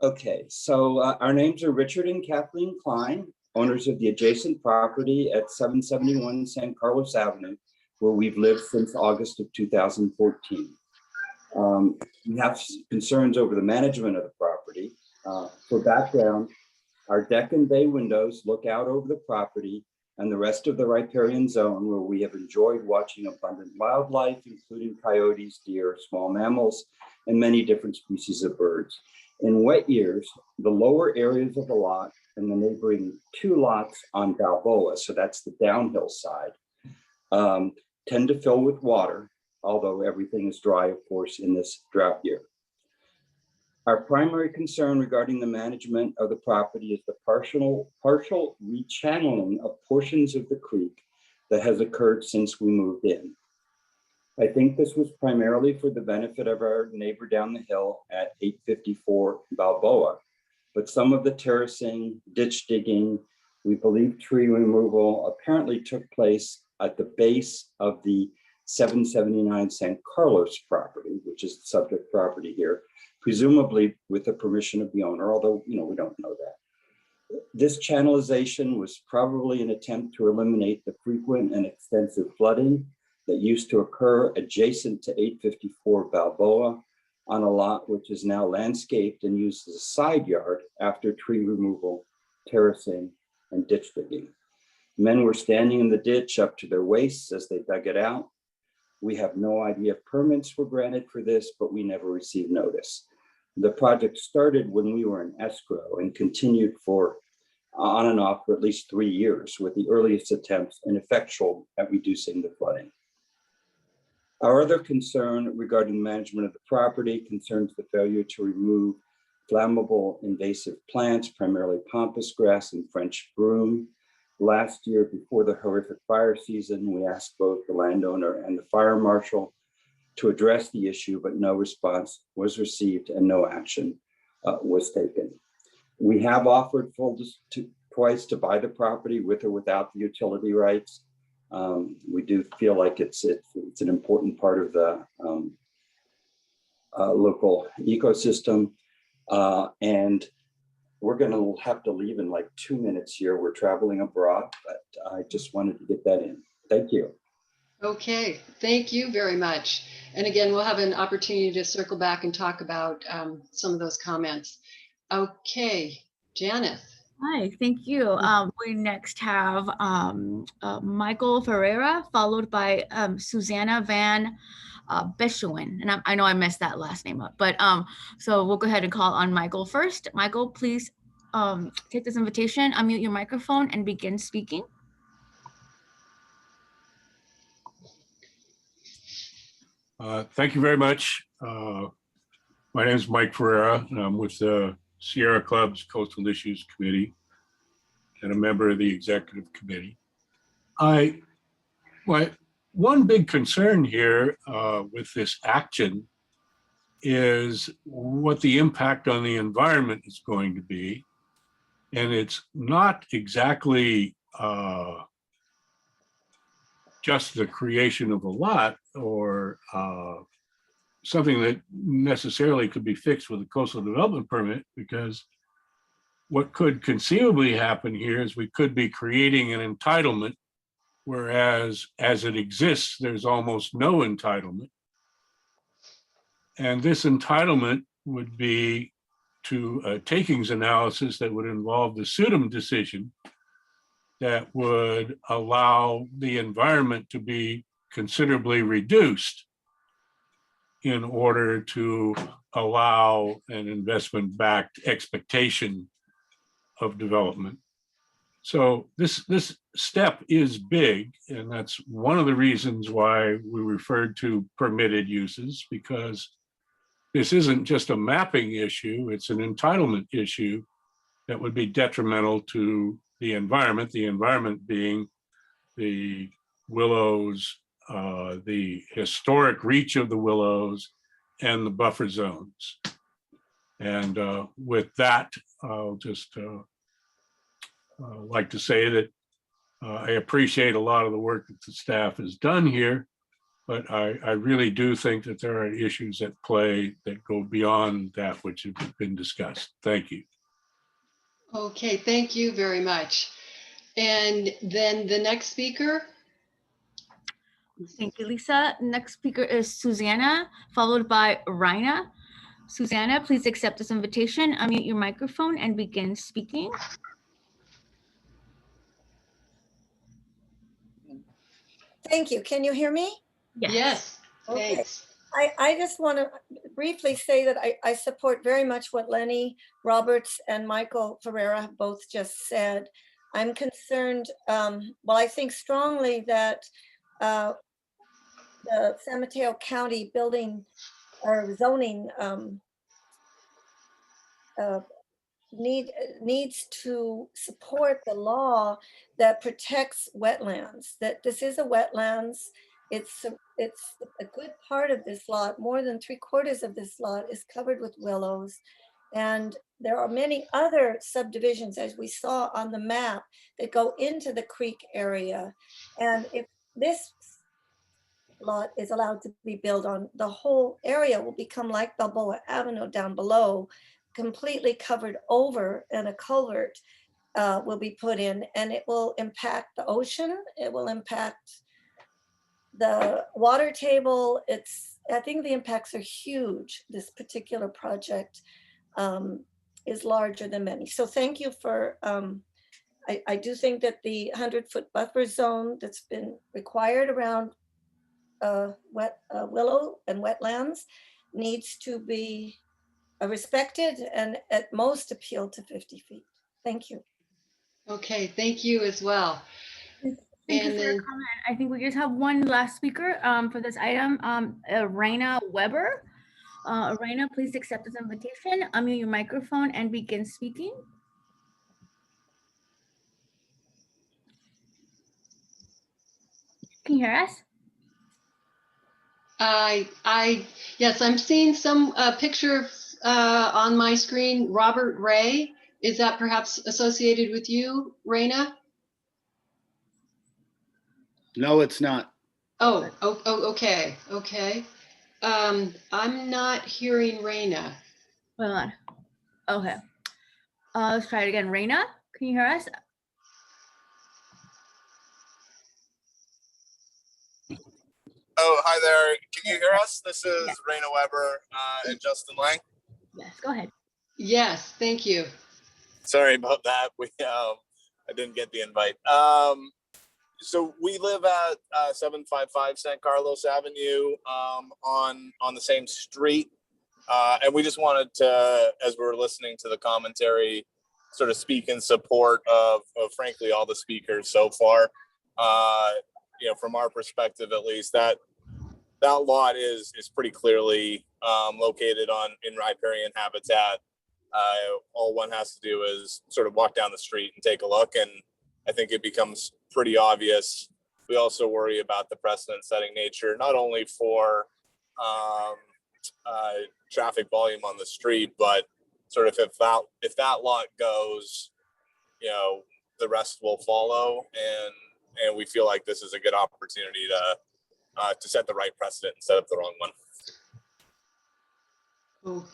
Okay, so our names are Richard and Kathleen Klein, owners of the adjacent property at 771 San Carlos Avenue, where we've lived since August of 2014. We have concerns over the management of the property. For background, our deck and bay windows look out over the property and the rest of the riparian zone, where we have enjoyed watching abundant wildlife, including coyotes, deer, small mammals, and many different species of birds. In wet years, the lower areas of the lot and the neighboring 2 lots on Balboa, so that's the downhill side, tend to fill with water, although everything is dry, of course, in this drought year. Our primary concern regarding the management of the property is the partial rechanneling of portions of the creek that has occurred since we moved in. I think this was primarily for the benefit of our neighbor down the hill at 854 Balboa, but some of the terracing, ditch digging, we believe tree removal apparently took place at the base of the 779 San Carlos property, which is the subject property here, presumably with the permission of the owner, although we don't know that. This channelization was probably an attempt to eliminate the frequent and extensive flooding that used to occur adjacent to 854 Balboa on a lot which is now landscaped and used as a side yard after tree removal, terracing, and ditch digging. Men were standing in the ditch up to their waists as they dug it out. We have no idea if permits were granted for this, but we never received notice. The project started when we were in escrow and continued for on and off for at least 3 years, with the earliest attempts ineffectual at reducing the flooding. Our other concern regarding management of the property concerns the failure to remove flammable invasive plants, primarily pampas grass and French broom. Last year, before the horrific fire season, we asked both the landowner and the fire marshal to address the issue, but no response was received and no action was taken. We have offered twice to buy the property with or without the utility rights. We do feel like it's an important part of the local ecosystem, and we're going to have to leave in like 2 minutes here. We're traveling abroad, but I just wanted to get that in. Thank you. Okay, thank you very much. And again, we'll have an opportunity to circle back and talk about some of those comments. Okay, Janet. Hi, thank you. We next have Michael Ferreira, followed by Susanna Van Beschuin. And I know I messed that last name up, but so we'll go ahead and call on Michael first. Michael, please take this invitation, unmute your microphone and begin speaking. Thank you very much. My name is Mike Ferreira, and I'm with the Sierra Club's Coastal Issues Committee and a member of the Executive Committee. One big concern here with this action is what the impact on the environment is going to be. And it's not exactly just the creation of a lot or something that necessarily could be fixed with a coastal development permit, because what could conceivably happen here is we could be creating an entitlement, whereas as it exists, there's almost no entitlement. And this entitlement would be to a takings analysis that would involve the Sudom decision that would allow the environment to be considerably reduced in order to allow an investment-backed expectation of development. So this step is big, and that's one of the reasons why we referred to permitted uses, because this isn't just a mapping issue, it's an entitlement issue that would be detrimental to the environment being the willows, the historic reach of the willows, and the buffer zones. And with that, I'll just like to say that I appreciate a lot of the work that the staff has done here, but I really do think that there are issues at play that go beyond that which have been discussed. Thank you. Okay, thank you very much. And then the next speaker. Thank you, Lisa. Next speaker is Susanna, followed by Raina. Susanna, please accept this invitation, unmute your microphone and begin speaking. Thank you. Can you hear me? Yes, Okay. thanks. I just want to briefly say that I support very much what Lenny Roberts and Michael Ferreira have both just said. I'm concerned, well, I think strongly that the San Mateo County building or zoning needs to support the law that protects wetlands, that this is a wetlands. It's a good part of this lot, more than 3/4 of this lot is covered with willows. And there are many other subdivisions, as we saw on the map, that go into the creek area. And if this lot is allowed to be built on, the whole area will become like Balboa Avenue down below, completely covered over, and a culvert will be put in, and it will impact the ocean. It will impact the water table. I think the impacts are huge. This particular project is larger than many. So thank you for, I do think that the 100-foot buffer zone that's been required around willow and wetlands needs to be respected and at most appeal to 50 feet. Thank you. Okay, thank you as well. Thank you And for your then, comment. I think we just have one last speaker for this item, Raina Weber. Raina, please accept this invitation, unmute your microphone and begin speaking. Can you hear us? yes, I'm seeing some picture on my screen. Robert Ray, is that perhaps associated with you, Raina? No, it's not. Oh, okay, okay. I'm not hearing Raina. Hold on. Okay. Let's try it again. Raina, can you hear us? Oh, hi there. Can you hear us? This is Raina Weber and Justin Lang. Yes, go ahead. Yes, thank you. Sorry about that. I didn't get the invite. So we live at 755 San Carlos Avenue on the same street. And we just wanted to, as we were listening to the commentary, sort of speak in support of frankly, all the speakers so far. From our perspective, at least, that lot is pretty clearly located in riparian habitat. All one has to do is sort of walk down the street and take a look, and I think it becomes pretty obvious. We also worry about the precedent-setting nature, not only for traffic volume on the street, but sort of if that lot goes, the rest will follow, and we feel like this is a good opportunity to set the right precedent and set up the wrong one. Oh,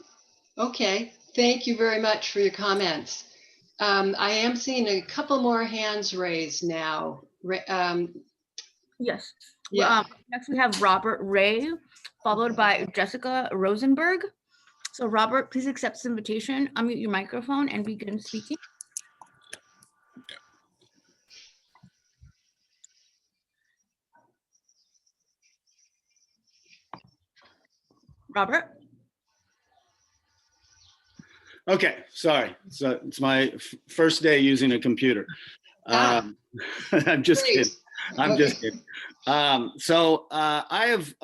okay, thank you very much for your comments. I am seeing a couple more hands raised now. Yes. Yeah. Next we have Robert Ray, followed by Jessica Rosenberg. So Robert, please accept this invitation, unmute your microphone and begin speaking. Robert? Okay, sorry. So it's my first day using a computer. I'm just kidding. I'm just kidding. So I've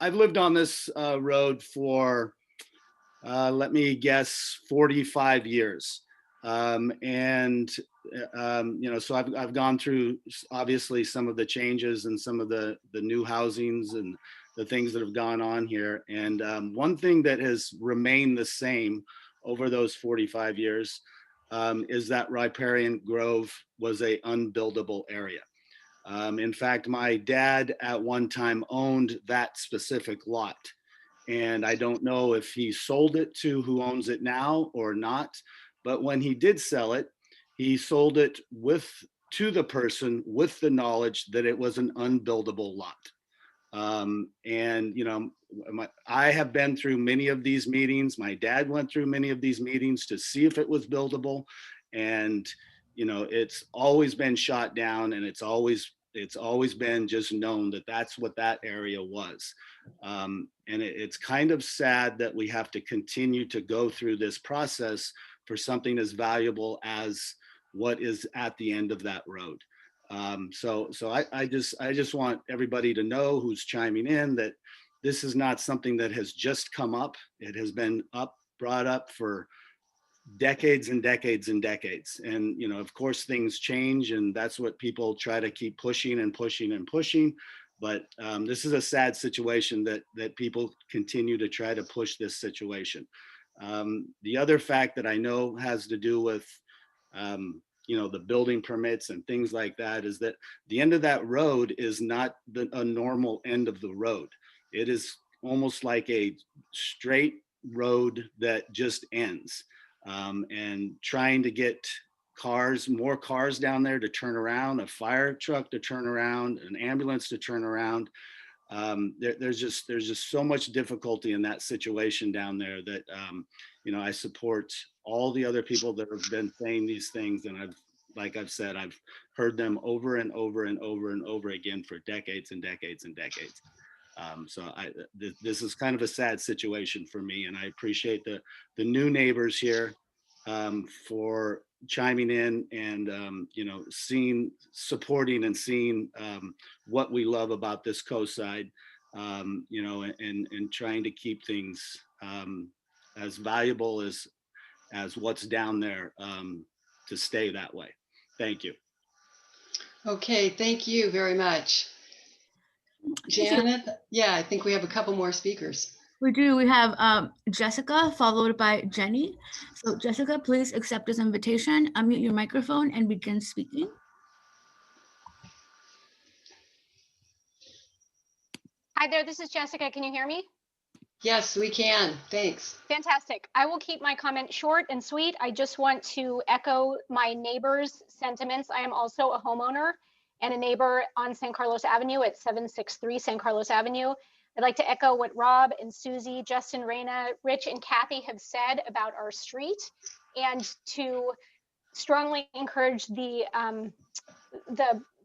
lived on this road for, let me guess, 45 years. So I've gone through obviously some of the changes and some of the new housings and the things that have gone on here. And one thing that has remained the same over those 45 years is that riparian grove was a unbuildable area. In fact, my dad at one time owned that specific lot. And I don't know if he sold it to who owns it now or not. But when he did sell it, he sold it to the person with the knowledge that it was an unbuildable lot. I have been through many of these meetings. My dad went through many of these meetings to see if it was buildable. And, it's always been shot down, and it's always It's always been just known that that's what that area was. And it's kind of sad that we have to continue to go through this process for something as valuable as what is at the end of that road. So I just want everybody to know who's chiming in that this is not something that has just come up. It has been brought up for decades and decades and decades. And, you know, of course, things change, and that's what people try to keep pushing and pushing and pushing. But this is a sad situation that people continue to try to push this situation. The other fact that I know has to do with, you know, the building permits and things like that is that the end of that road is not a normal end of the road. It is almost like a straight road that just ends. And trying to get more cars down there to turn around, a fire truck to turn around, an ambulance to turn around. There's just so much difficulty in that situation down there that, you know, I support all the other people that have been saying these things. And like I've said, I've heard them over and over and over and over again for decades and decades and decades. So this is kind of a sad situation for me, and I appreciate the new neighbors here for chiming in and you know, supporting and seeing what we love about this coast side, you know, and trying to keep things as valuable as what's down there to stay that way. Thank you. Okay, thank you very much. Janet, yeah, I think we have a couple more speakers. We do. We have Jessica, followed by Jenny. So Jessica, please accept this invitation, unmute your microphone and begin speaking. Hi there, this is Jessica. Can you hear me? Yes, we can. Thanks. Fantastic. I will keep my comment short and sweet. I just want to echo my neighbor's sentiments. I am also a homeowner and a neighbor on San Carlos Avenue at 763 San Carlos Avenue. I'd like to echo what Rob and Susie, Justin, Raina, Rich, and Kathy have said about our street, and to strongly encourage the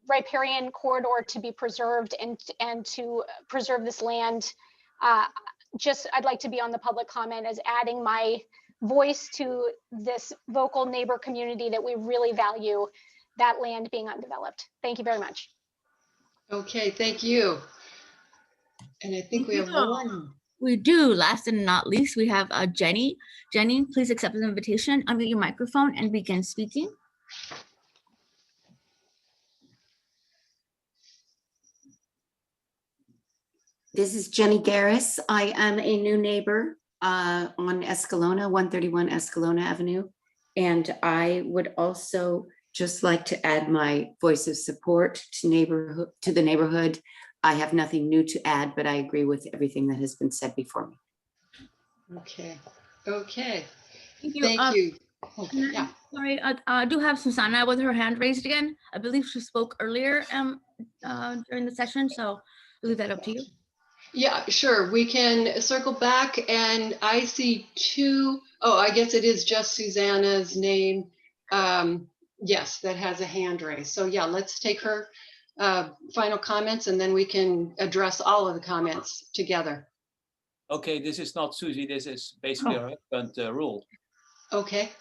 riparian corridor to be preserved and to preserve this land. I'd like to be on the public comment as adding my voice to this vocal neighbor community that we really value that land being undeveloped. Thank you very much. Okay, thank you. And I think we have one. We do. Last and not least, we have Jenny. Jenny, please accept the invitation, unmute your microphone and begin speaking. This is Jenny Garris. I am a new neighbor on Escalona, 131 Escalona Avenue. And I would also just like to add my voice of support to the neighborhood. I have nothing new to add, but I agree with everything that has been said before me. Okay. Okay. Thank you. Thank you. Oh, yeah. Sorry, I do have Susanna with her hand raised again. I believe she spoke earlier during the session, so I'll leave that up to you. Yeah, sure. We can circle back, and I see two. Oh, I guess it is just Susanna's name. Yes, that has a hand raised. So yeah, let's take her final comments, and then we can address all of the comments together. Okay, this is not Susie. This is basically our husband, Rule. Okay.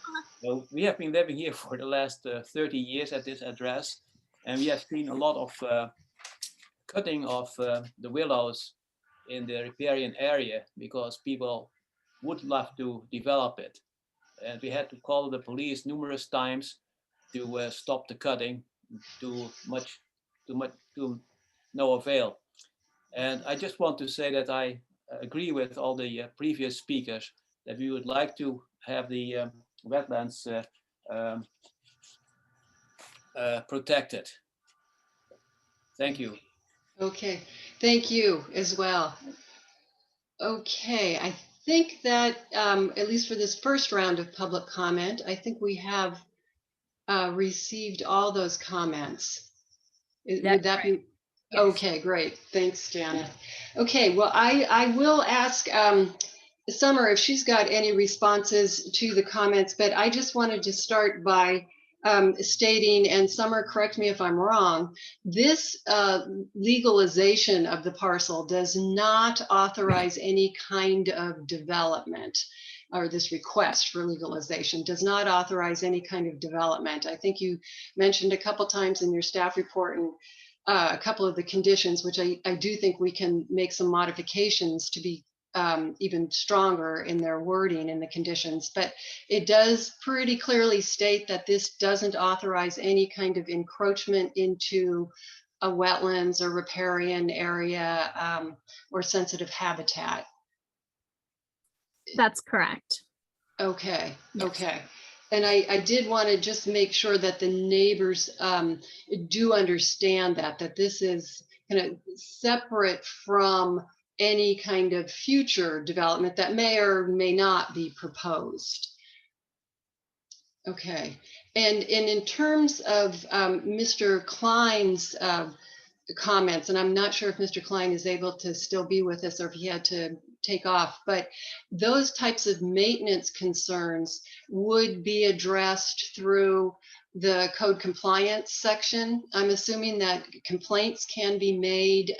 So we have been living here for the last 30 years at this address, and we have seen a lot of cutting of the willows in the riparian area because people would love to develop it. And we had to call the police numerous times to stop the cutting to no avail. And I just want to say that I agree with all the previous speakers that we would like to have the wetlands protected. Thank you. Okay, thank you as well. Okay, I think that at least for this first round of public comment, I think we have received all those comments. Would that be? Yes. Okay, great. Thanks, Janet. Okay, well, I will ask Summer if she's got any responses to the comments, but I just wanted to start by stating, and Summer, correct me if I'm wrong, this legalization of the parcel does not authorize any kind of development, or this request for legalization does not authorize any kind of development. I think you mentioned a couple times in your staff report and a couple of the conditions, which I do think we can make some modifications to be even stronger in their wording in the conditions, but it does pretty clearly state that this doesn't authorize any kind of encroachment into a wetlands or riparian area or sensitive habitat. That's correct. Okay, Yes. okay. And I did want to just make sure that the neighbors do understand that this is kind of separate from any kind of future development that may or may not be proposed. Okay, and in terms of Mr. Klein's comments, and I'm not sure if Mr. Klein is able to still be with us or if he had to take off, but those types of maintenance concerns would be addressed through the code compliance section. I'm assuming that complaints can be made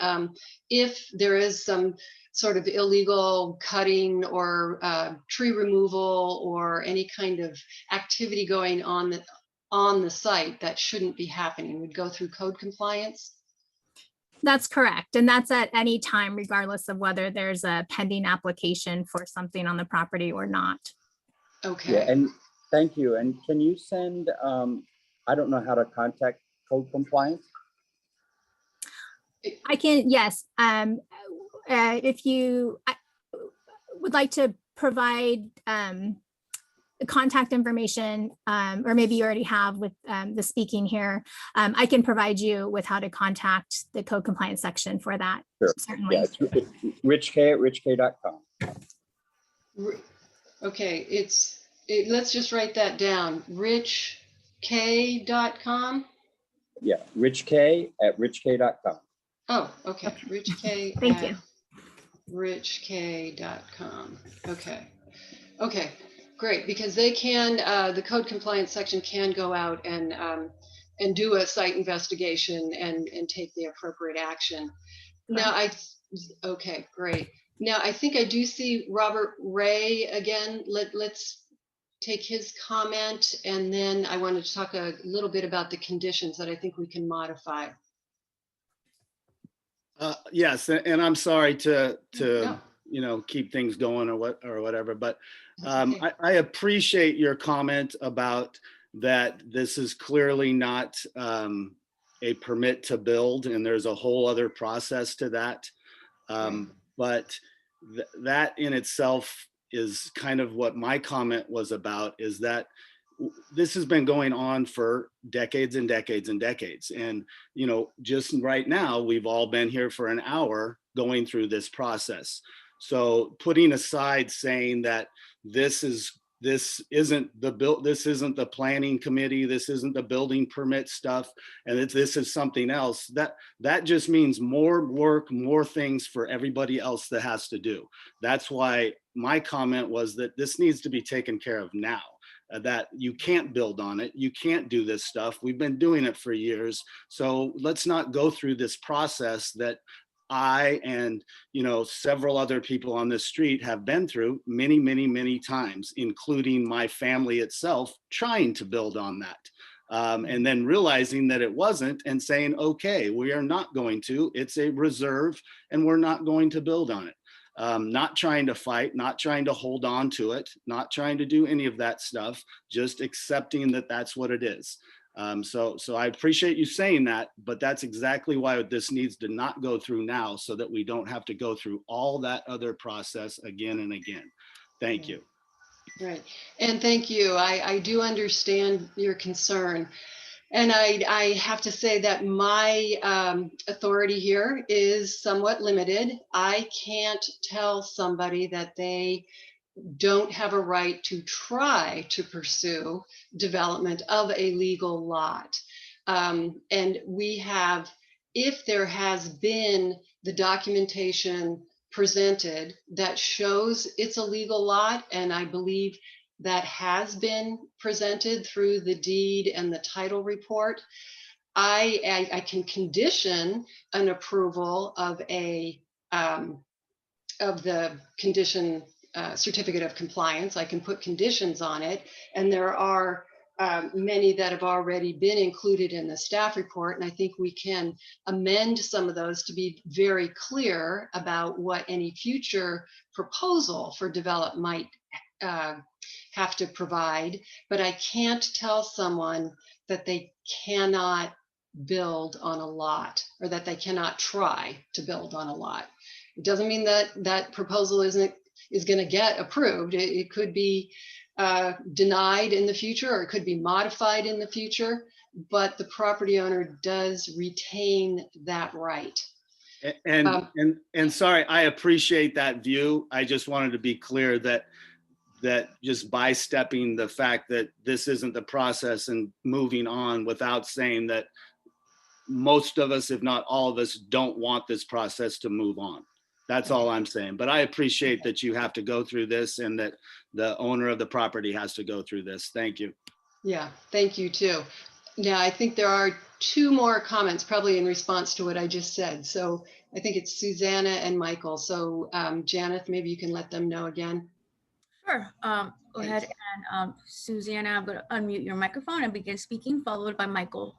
if there is some sort of illegal cutting or tree removal or any kind of activity going on the site that shouldn't be happening, would go through code compliance. That's correct. And that's at any time, regardless of whether there's a pending application for something on the property or not. Okay. Yeah, and thank you. And can you send, I don't know how to contact code compliance? I can, yes. If you would like to provide contact information, or maybe you already have with the speaking here, I can provide you with how to contact the code compliance section for that. Sure. Certainly. Yeah, it's richk@richk.com. Okay, let's just write that down. richk.com. Yeah, richk@richk.com. Oh, okay. richk Thank you. richk.com. Okay. Okay, great, because they can, the code compliance section can go out and do a site investigation and take the appropriate action. Now, okay, great. Now, I think I do see Robert Ray again. Let's take his comment, and then I wanted to talk a little bit about the conditions that I think we can modify. Yes, and I'm sorry to No. you know, keep things going or whatever, but Okay. I appreciate your comment about that. This is clearly not a permit to build, and there's a whole other process to that. But that in itself is kind of what my comment was about, is that this has been going on for decades and decades and decades. And, you know, just right now, we've all been here for an hour going through this process. So putting aside saying that this isn't the planning committee, this isn't the building permit stuff, and this is something else, that just means more work, more things for everybody else that has to do. That's why my comment was that this needs to be taken care of now. That you can't build on it, you can't do this stuff. We've been doing it for years, so let's not go through this process that I and, you know, several other people on this street have been through many, many, many times, including my family itself, trying to build on that. And then realizing that it wasn't, and saying, okay, we are not going to, it's a reserve and we're not going to build on it. Not trying to fight, not trying to hold on to it, not trying to do any of that stuff, just accepting that that's what it is. So I appreciate you saying that, but that's exactly why this needs to not go through now, so that we don't have to go through all that other process again and again. Thank you. Right, and thank you. I do understand your concern. And I have to say that my authority here is somewhat limited. I can't tell somebody that they don't have a right to try to pursue development of a legal lot. And we have, if there has been the documentation presented that shows it's a legal lot, and I believe that has been presented through the deed and the title report. I can condition an approval of the condition certificate of compliance. I can put conditions on it, and there are many that have already been included in the staff report, and I think we can amend some of those to be very clear about what any future proposal for develop might have to provide. But I can't tell someone that they cannot build on a lot, or that they cannot try to build on a lot. It doesn't mean that that proposal is going to get approved. It could be denied in the future, or it could be modified in the future, but the property owner does retain that right. And sorry, I appreciate that view. I just wanted to be clear that just by stepping the fact that this isn't the process and moving on without saying that most of us, if not all of us, don't want this process to move on. That's all I'm saying. But I appreciate that you have to go through this and that the owner of the property has to go through this. Thank you. Yeah, thank you too. Now, I think there are two more comments probably in response to what I just said. So I think it's Susanna and Michael. So Janeth, maybe you can let them know again. Sure. Go ahead and Susanna, I'm going to unmute your microphone and begin speaking, followed by Michael.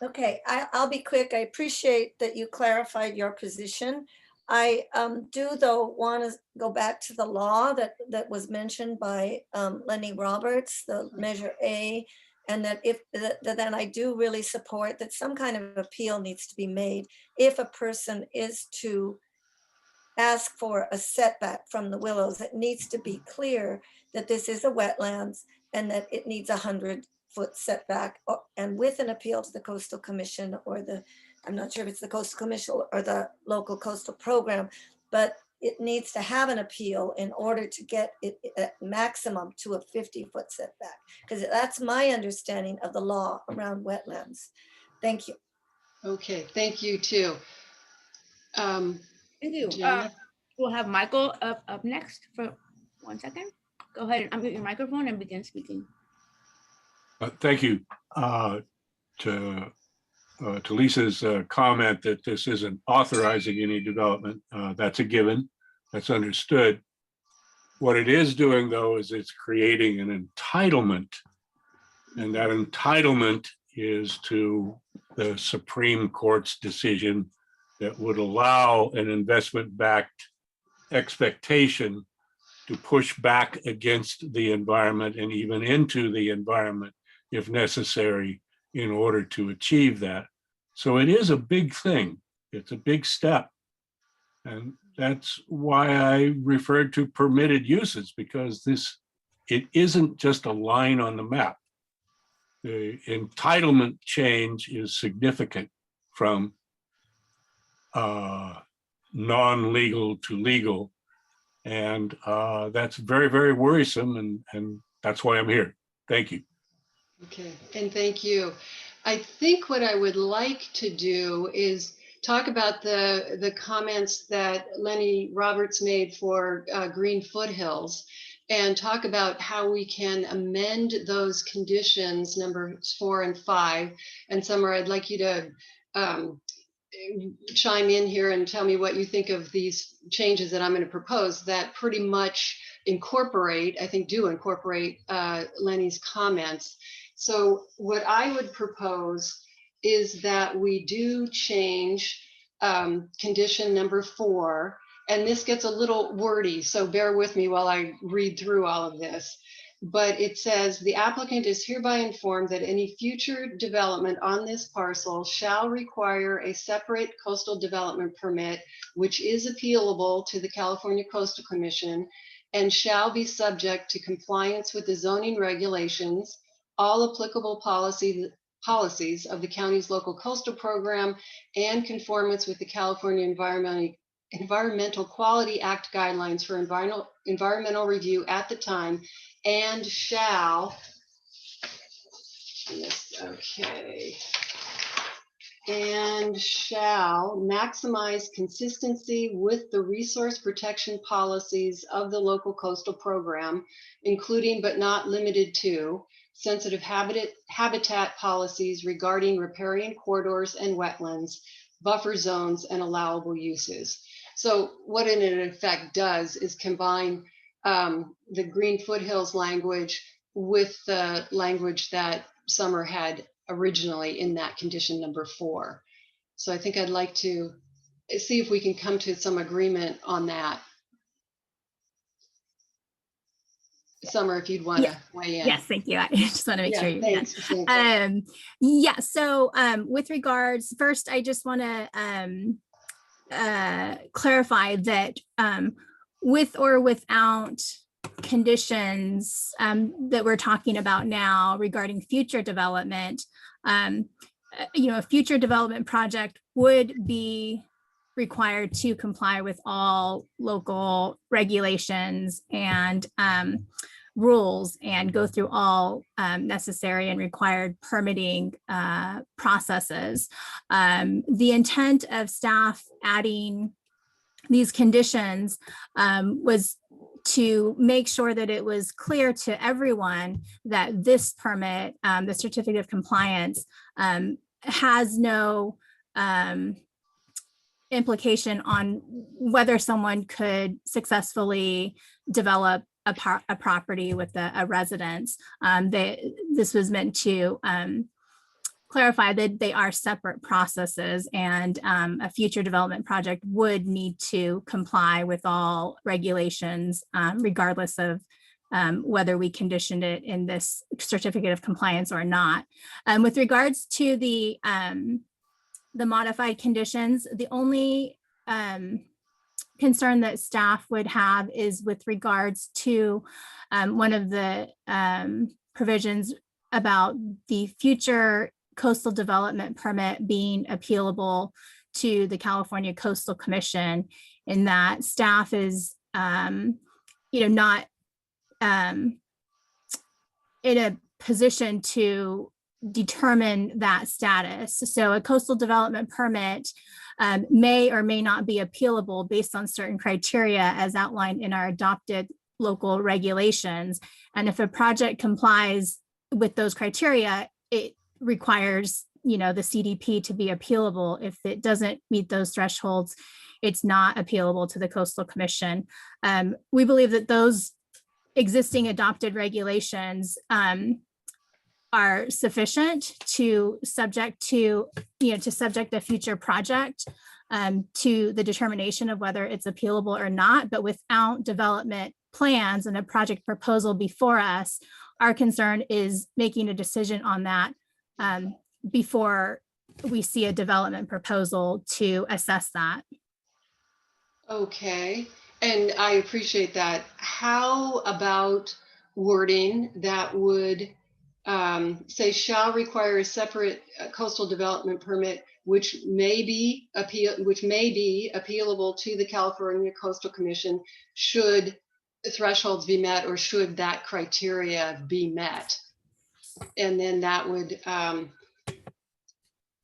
Okay, I'll be quick. I appreciate that you clarified your position. I do, though, want to go back to the law that was mentioned by Lenny Roberts, the Measure A, and that then I do really support that some kind of appeal needs to be made if a person is to ask for a setback from the willows. It needs to be clear that this is a wetlands and that it needs 100-foot setback, and with an appeal to the Coastal Commission or I'm not sure if it's the Coastal Commission or the local coastal program, but it needs to have an appeal in order to get it at maximum to a 50-foot setback, because that's my understanding of the law around wetlands. Thank you. Okay, thank you too. Thank you. We'll have Michael up next for 1 second. Go ahead and unmute your microphone and begin speaking. Thank you. To Lisa's comment that this isn't authorizing any development, that's a given. That's understood. What it is doing, though, is it's creating an entitlement, and that entitlement is to the Supreme Court's decision that would allow an investment-backed expectation to push back against the environment and even into the environment if necessary in order to achieve that. So it is a big thing. It's a big step. And that's why I referred to permitted uses, because it isn't just a line on the map. The entitlement change is significant from non-legal to legal. And that's very, very worrisome. And that's why I'm here. Thank you. Okay, and thank you. I think what I would like to do is talk about the comments that Lenny Roberts made for Green Foothills, and talk about how we can amend those conditions, numbers 4 and 5. And Summer, I'd like you to chime in here and tell me what you think of these changes that I'm going to propose that pretty much incorporate, I think do incorporate Lenny's comments. So what I would propose is that we do change condition number 4, and this gets a little wordy, so bear with me while I read through all of this. But it says, the applicant is hereby informed that any future development on this parcel shall require a separate coastal development permit, which is appealable to the California Coastal Commission, and shall be subject to compliance with the zoning regulations, all applicable policies of the county's local coastal program, and conformance with the California Environmental Quality Act guidelines for environmental review at the time, and shall, okay, and shall maximize consistency with the resource protection policies of the local coastal program, including but not limited to sensitive habitat policies regarding riparian corridors and wetlands, buffer zones, and allowable uses. So what it in effect does is combine the Green Foothills language with the language that Summer had originally in that condition number 4. So I think I'd like to see if we can come to some agreement on that. Summer, if you'd want to weigh in. Yes, thank you. I just want to make sure you thanks. yeah, so with regards, first, I just want to clarify that with or without conditions that we're talking about now regarding future development, a future development project would be required to comply with all local regulations and rules and go through all necessary and required permitting processes. The intent of staff adding these conditions was to make sure that it was clear to everyone that this permit, the certificate of compliance, has no implication on whether someone could successfully develop a property with a residence. This was meant to clarify that they are separate processes, and a future development project would need to comply with all regulations, regardless of whether we conditioned it in this certificate of compliance or not. With regards to the modified conditions, the only concern that staff would have is with regards to one of the provisions about the future coastal development permit being appealable to the California Coastal Commission, in that staff is not in a position to determine that status. So a coastal development permit may or may not be appealable based on certain criteria as outlined in our adopted local regulations. And if a project complies with those criteria, it requires, the CDP to be appealable. If it doesn't meet those thresholds, it's not appealable to the Coastal Commission. We believe that those existing adopted regulations are sufficient to subject a future project to the determination of whether it's appealable or not. But without development plans and a project proposal before us, our concern is making a decision on that before we see a development proposal to assess that. Okay, and I appreciate that. How about wording that would say shall require a separate coastal development permit, which may be appealable to the California Coastal Commission should thresholds be met or should that criteria be met? And then that would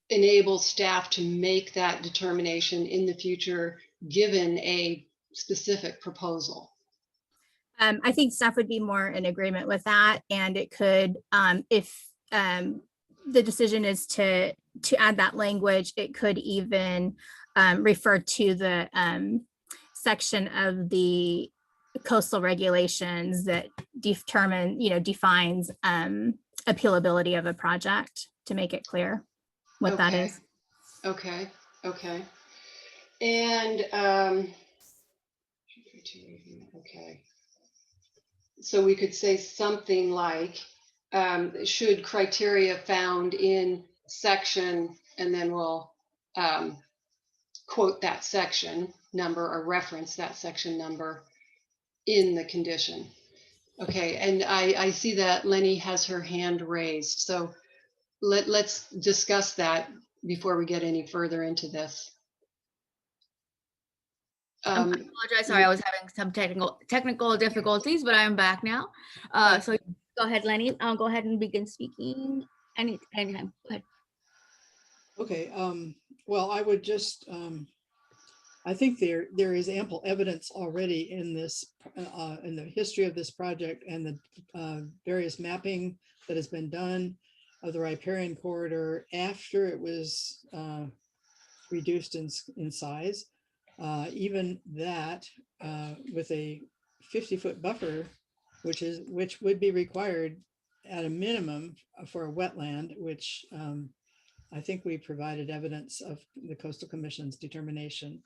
enable staff to make that determination in the future, given a specific proposal. I think staff would be more in agreement with that, and it could, if the decision is to add that language, it could even refer to the section of the coastal regulations that defines appealability of a project, to make it clear what that is. Okay. And okay. So we could say something like, should criteria found in section, and then we'll quote that section number or reference that section number in the condition. Okay, and I see that Lenny has her hand raised. So let's discuss that before we get any further into this. I apologize. Sorry, I was having some technical difficulties, but I'm back now. So go ahead, Lenny. I'll go ahead and begin speaking anytime. Go ahead. Okay, well, I would just, I think there is ample evidence already in this, in the history of this project and the various mapping that has been done of the riparian corridor after it was reduced in size. Even that with a 50-foot buffer, which would be required at a minimum for a wetland, which I think we provided evidence of the Coastal Commission's determination.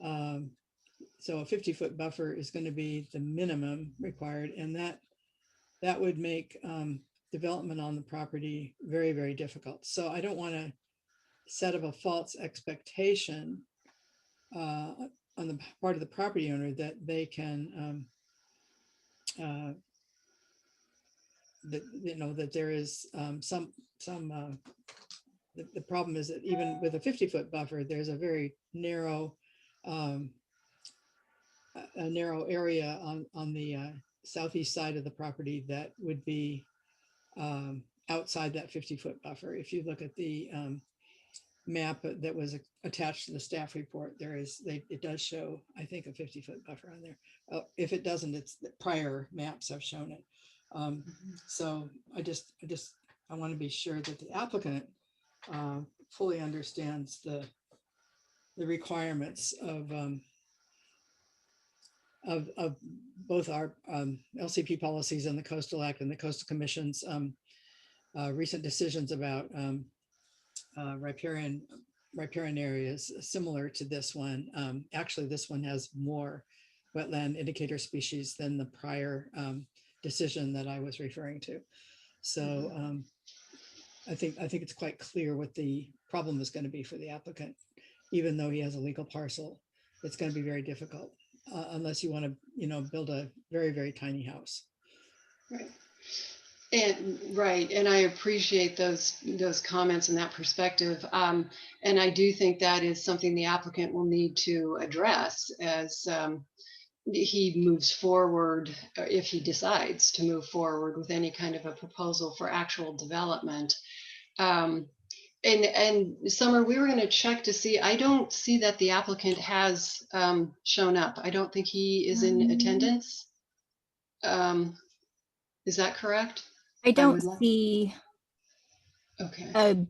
So a 50-foot buffer is going to be the minimum required, and that would make development on the property very, very difficult. So I don't want to set up a false expectation on the part of the property owner that they can that that there is the problem is that even with a 50-foot buffer, there's a very narrow area on the southeast side of the property that would be outside that 50-foot buffer. If you look at the map that was attached to the staff report, it does show, I think, a 50-foot buffer on there. If it doesn't, it's the prior maps have shown it. So I want to be sure that the applicant fully understands the requirements of both our LCP policies and the Coastal Act and the Coastal Commission's recent decisions about riparian areas similar to this one. Actually, this one has more wetland indicator species than the prior decision that I was referring to. So I think it's quite clear what the problem is going to be for the applicant. Even though he has a legal parcel, it's going to be very difficult unless you want to, build a very, very tiny house. Right. And I appreciate those comments and that perspective. And I do think that is something the applicant will need to address as he moves forward, if he decides to move forward with any kind of a proposal for actual development. And Summer, we were going to check to see, I don't see that the applicant has shown up. I don't think he is in attendance. Is that correct? I don't see Okay.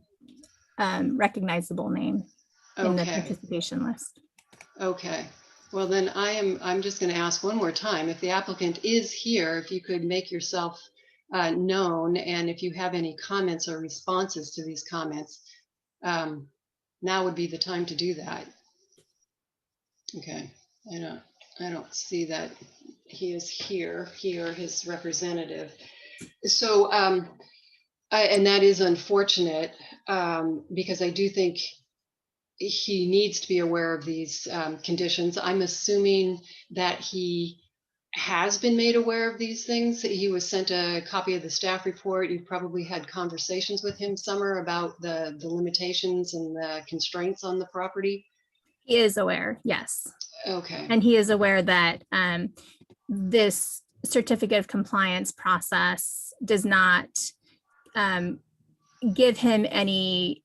a recognizable name in the Okay. participation list. Okay. Well, then I'm just going to ask one more time. If the applicant is here, if you could make yourself known, and if you have any comments or responses to these comments, now would be the time to do that. Okay. I don't see that he is here, his representative. So, and that is unfortunate because I do think he needs to be aware of these conditions. I'm assuming that he has been made aware of these things. He was sent a copy of the staff report. You've probably had conversations with him, Summer, about the limitations and the constraints on the property. He is aware, yes. Okay. And he is aware that this certificate of compliance process does not give him any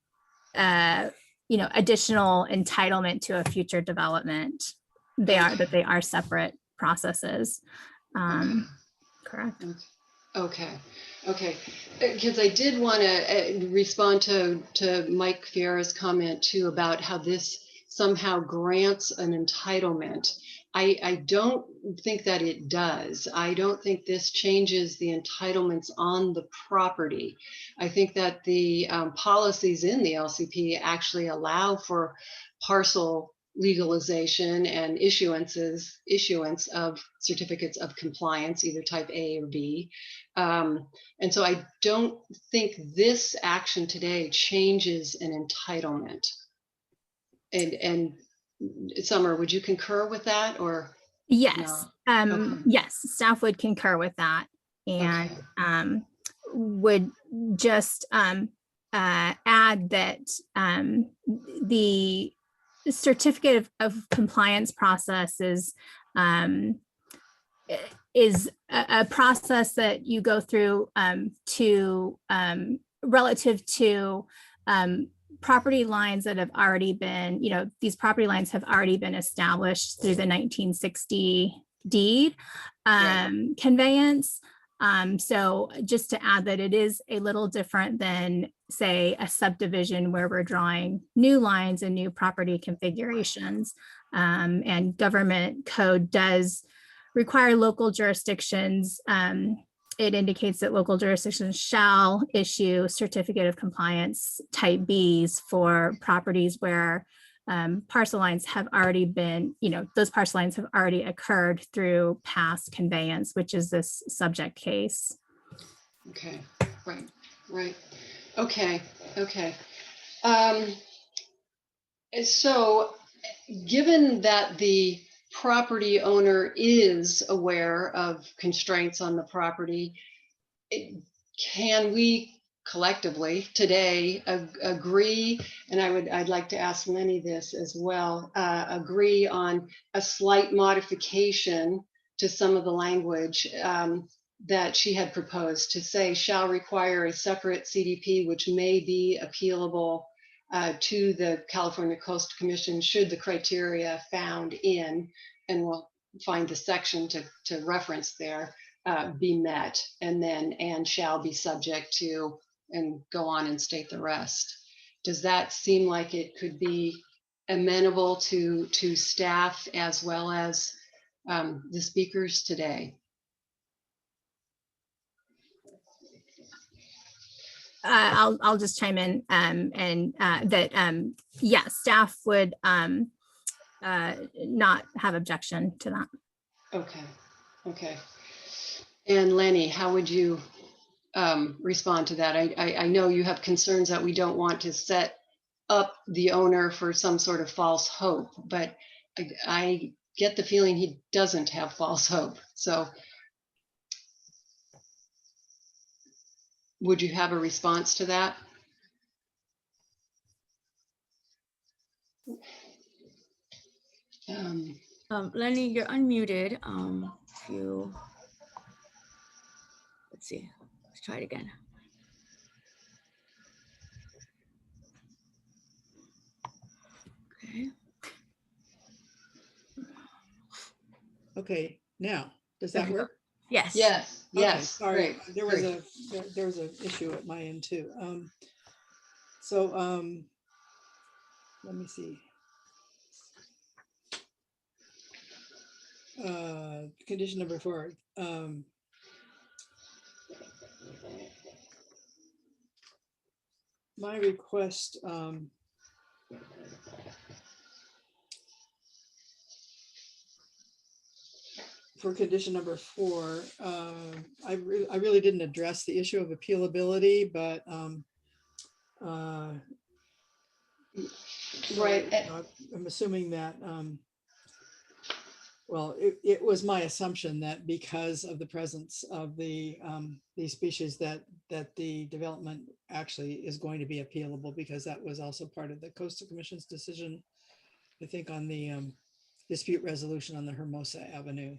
additional entitlement to a future development. They are separate processes. Correct. Okay. Because I did want to respond to Mike Fiera's comment too about how this somehow grants an entitlement. I don't think that it does. I don't think this changes the entitlements on the property. I think that the policies in the LCP actually allow for parcel legalization and issuance of certificates of compliance, either type A or B. And so I don't think this action today changes an entitlement. And Summer, would you concur with that or? Yes. No? Okay. Yes, staff would concur with that and would just add that the certificate of compliance process is a process that you go through to relative to property lines that have already been, these property lines have already been established through the 1960 deed conveyance. So just to add that it is a little different than, say, a subdivision where we're drawing new lines and new property configurations. And government code does require local jurisdictions. It indicates that local jurisdictions shall issue certificate of compliance type Bs for properties where parcel lines have already been, those parcel lines have already occurred through past conveyance, which is this subject case. Okay, right. Okay. So given that the property owner is aware of constraints on the property, can we collectively today agree, and I'd like to ask Lenny this as well, agree on a slight modification to some of the language that she had proposed, to say shall require a separate CDP which may be appealable to the California Coastal Commission should the criteria found in, and we'll find the section to reference there, be met, and then and shall be subject to, and go on and state the rest. Does that seem like it could be amenable to staff as well as the speakers today? I'll just chime in and that yes, staff would not have objection to that. Okay. And Lenny, how would you respond to that? I know you have concerns that we don't want to set up the owner for some sort of false hope, but I get the feeling he doesn't have false hope. So would you have a response to that? Lenny, you're unmuted. Let's see, let's try it again. Okay, now, does that work? Yes. Yes. Sorry, Great. there was an issue at my end too. Let me see. Condition number 4. My request for condition number 4, I really didn't address the issue of appealability, but Right. I'm assuming that, well, it was my assumption that because of the presence of these species that the development actually is going to be appealable, because that was also part of the Coastal Commission's decision, I think, on the dispute resolution on the Hermosa Avenue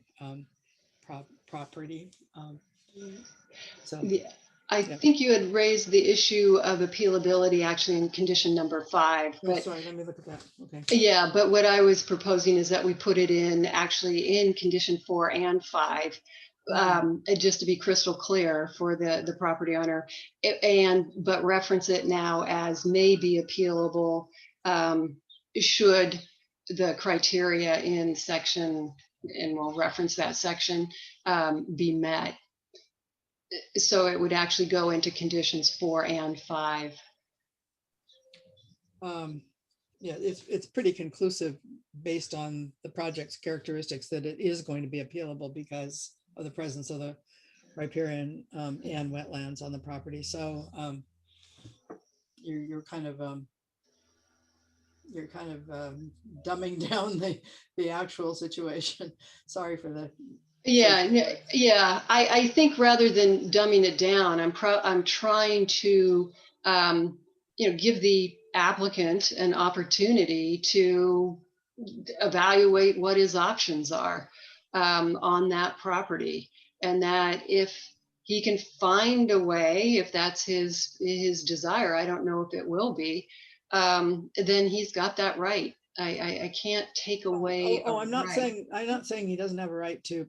property. I think you had raised the issue of appealability actually in condition number 5. Oh, but sorry, let me look at that. Okay. Yeah, but what I was proposing is that we put it in actually in condition 4 and 5, just to be crystal clear for the property owner, but reference it now as may be appealable should the criteria in section, and we'll reference that section, be met. So it would actually go into conditions 4 and 5. Yeah, it's pretty conclusive based on the project's characteristics that it is going to be appealable because of the presence of the riparian and wetlands on the property. So you're kind of dumbing down the actual situation. Sorry for the. Yeah. I think rather than dumbing it down, I'm trying to give the applicant an opportunity to evaluate what his options are on that property, and that if he can find a way, if that's his desire, I don't know if it will be, then he's got that right. I can't take away. Oh, a I'm not right. saying he doesn't have a right to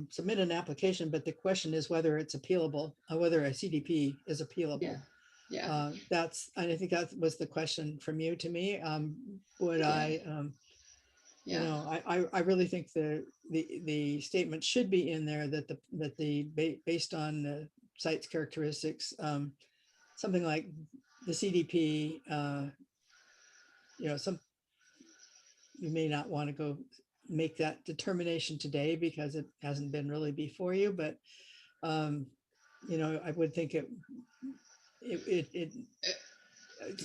submit an application, but the question is whether it's appealable, whether a CDP is appealable. Yeah. Yeah. I think that was the question from you to me. Would I, you know, I really think the statement should be in there that based on the site's characteristics, something like the CDP, you know, you may not want to go make that determination today because it hasn't been really before you, but you know, I would think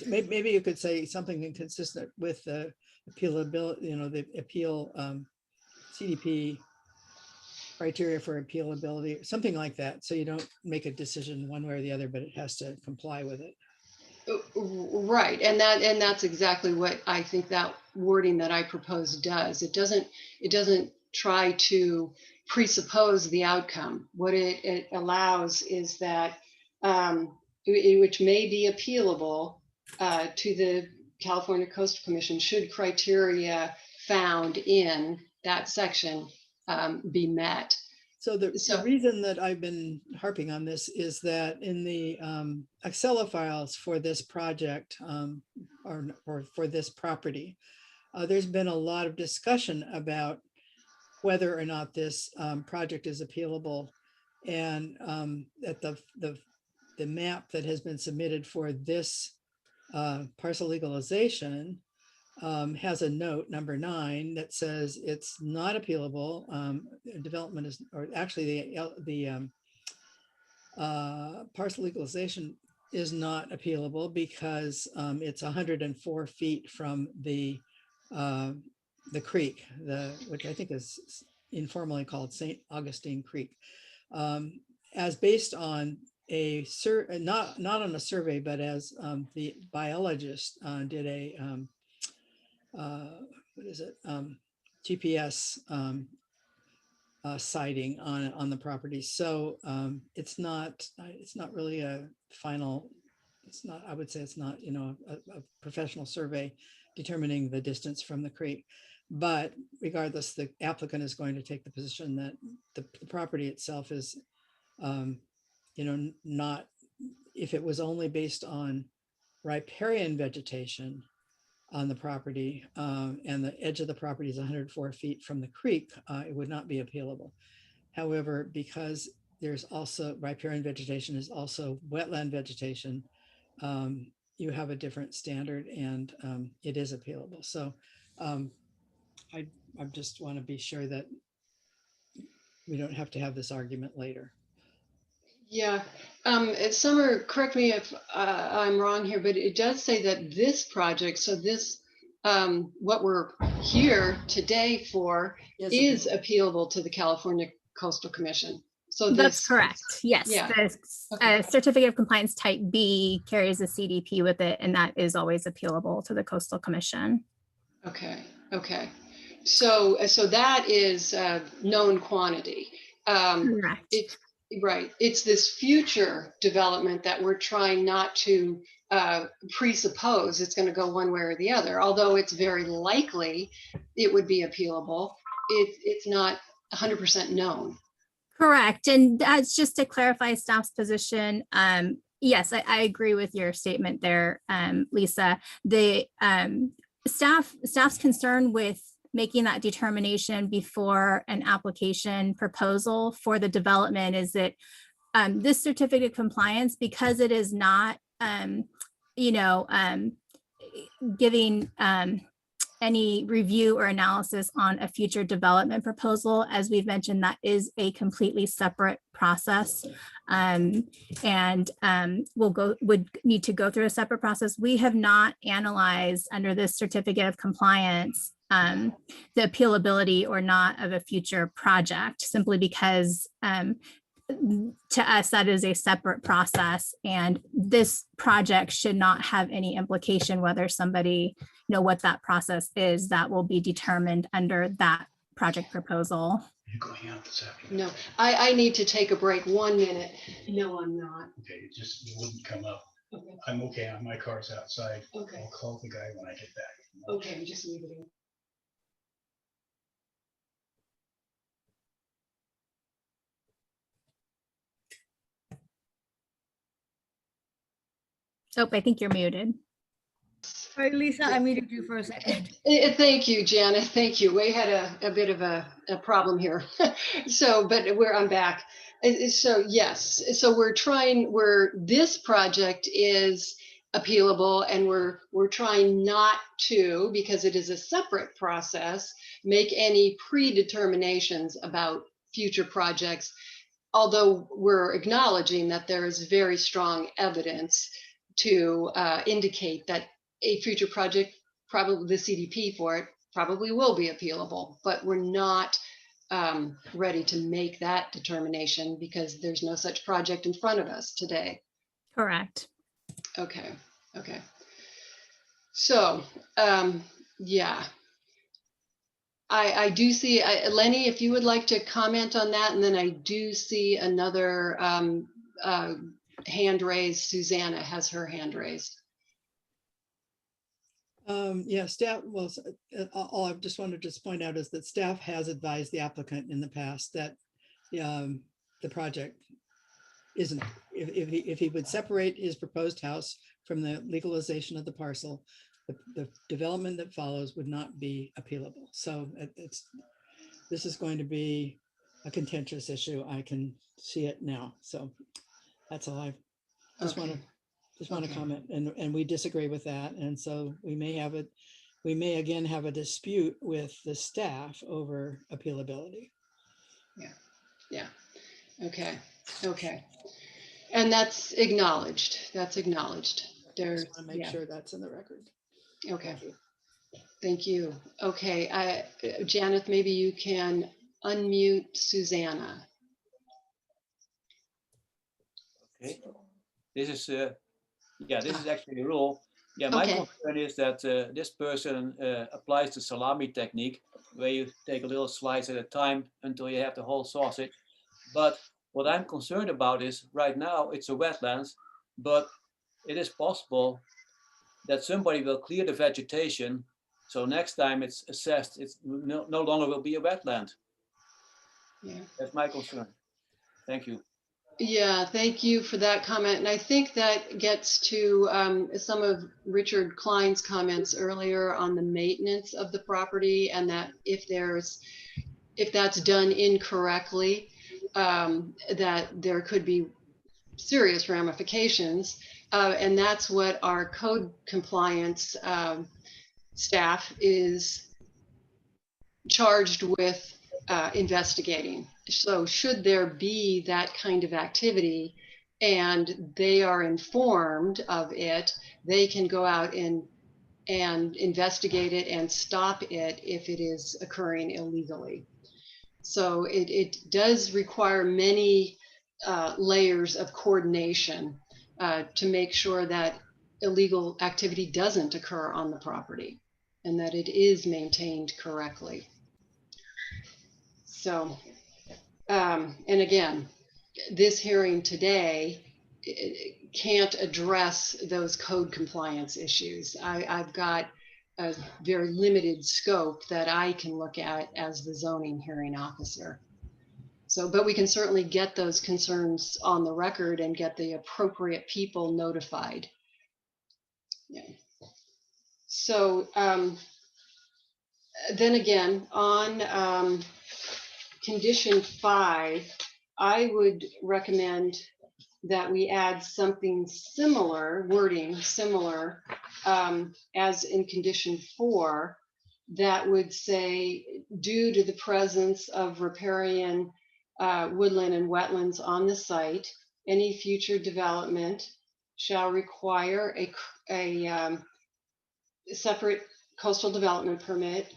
maybe you could say something inconsistent with the appealability, you know, the appeal CDP criteria for appealability, something like that. So you don't make a decision one way or the other, but it has to comply with it. Right, and that's exactly what I think that wording that I propose does. It doesn't try to presuppose the outcome. What it allows is that which may be appealable to the California Coastal Commission should criteria found in that section be met. So the reason that I've been harping on this is that in the Excel files for this project or for this property, there's been a lot of discussion about whether or not this project is appealable. And at the map that has been submitted for this parcel legalization has a note, number 9, that says it's not appealable. Development is, or actually the parcel legalization is not appealable because it's 104 feet from the creek, which I think is informally called St. Augustine Creek, as based on not on a survey, but as the biologist did a what is it? GPS sighting on the property. So it's not really a final, I would say it's not, you know, a professional survey determining the distance from the creek. But regardless, the applicant is going to take the position that the property itself is, you know, not, if it was only based on riparian vegetation on the property and the edge of the property is 104 feet from the creek, it would not be appealable. However, because there's also riparian vegetation is also wetland vegetation, you have a different standard and it is appealable. So I just want to be sure that we don't have to have this argument later. Yeah, Summer, correct me if I'm wrong here, but it does say that this project, so this, what we're here today for is appealable to the California Coastal Commission. So that's correct. Yes, yeah. The certificate of compliance type B carries a CDP with it, and that is always appealable to the Coastal Commission. Okay. Okay. So that is known quantity. Correct. Right. It's this future development that we're trying not to presuppose it's going to go one way or the other. Although it's very likely it would be appealable, it's not 100% known. Correct. And that's just to clarify staff's position. Yes, I agree with your statement there, Lisa. The staff's concern with making that determination before an application proposal for the development is that this certificate of compliance, because it is not, you know, giving any review or analysis on a future development proposal, as we've mentioned, that is a completely separate process, and would need to go through a separate process. We have not analyzed under this certificate of compliance the appealability or not of a future project, simply because to us that is a separate process, and this project should not have any implication whether somebody know what that process is. That will be determined under that project proposal. You're going out this afternoon. No, I need to take a break. 1 minute. No, I'm not. Okay, it just wouldn't come up. Okay. I'm okay. My car's outside. Okay. I'll call the guy when I get back. Okay, just leave it in. Oh, I think you're muted. Sorry, Lisa, I muted you for a second. Thank you, Janet. Thank you. We had a bit of a problem here. So, but I'm back. So yes, so this project is appealable, and we're trying not to, because it is a separate process, make any predeterminations about future projects, although we're acknowledging that there is very strong evidence to indicate that a future project, probably the CDP for it, probably will be appealable, but we're not ready to make that determination because there's no such project in front of us today. Correct. Okay, okay. So, yeah. I do see, Lenny, if you would like to comment on that, and then I do see another hand raised. Susanna has her hand raised. Yeah, staff, well, all I just wanted to point out is that staff has advised the applicant in the past that the project isn't, if he would separate his proposed house from the legalization of the parcel, the development that follows would not be appealable. So this is going to be a contentious issue. I can see it now. So that's all I just want to comment, and we disagree with that. And so we may again have a dispute with the staff over appealability. Yeah. Okay. Okay. And that's acknowledged. That's acknowledged. There's, just want to make sure that's in the record. Okay. Thank you. Okay. Janet, maybe you can unmute Susanna. Okay. This is this is actually a rule. Yeah, my concern is that this person applies the salami technique, where you take a little slice at a time until you have the whole sausage. But what I'm concerned about is right now it's a wetlands, but it is possible that somebody will clear the vegetation. So next time it's assessed, it's no longer will be a wetland. Yeah. That's my concern. Thank you. Yeah, thank you for that comment. And I think that gets to some of Richard Klein's comments earlier on the maintenance of the property, and that if that's done incorrectly, that there could be serious ramifications. And that's what our code compliance staff is charged with investigating. So should there be that kind of activity and they are informed of it, they can go out and investigate it and stop it if it is occurring illegally. So it does require many layers of coordination to make sure that illegal activity doesn't occur on the property and that it is maintained correctly. So, and again, this hearing today can't address those code compliance issues. I've got a very limited scope that I can look at as the zoning hearing officer. So, but we can certainly get those concerns on the record and get the appropriate people notified. Yeah. So then again, on condition 5, I would recommend that we add something similar, wording similar, as in condition 4, that would say, due to the presence of riparian woodland and wetlands on the site, any future development shall require a separate coastal development permit,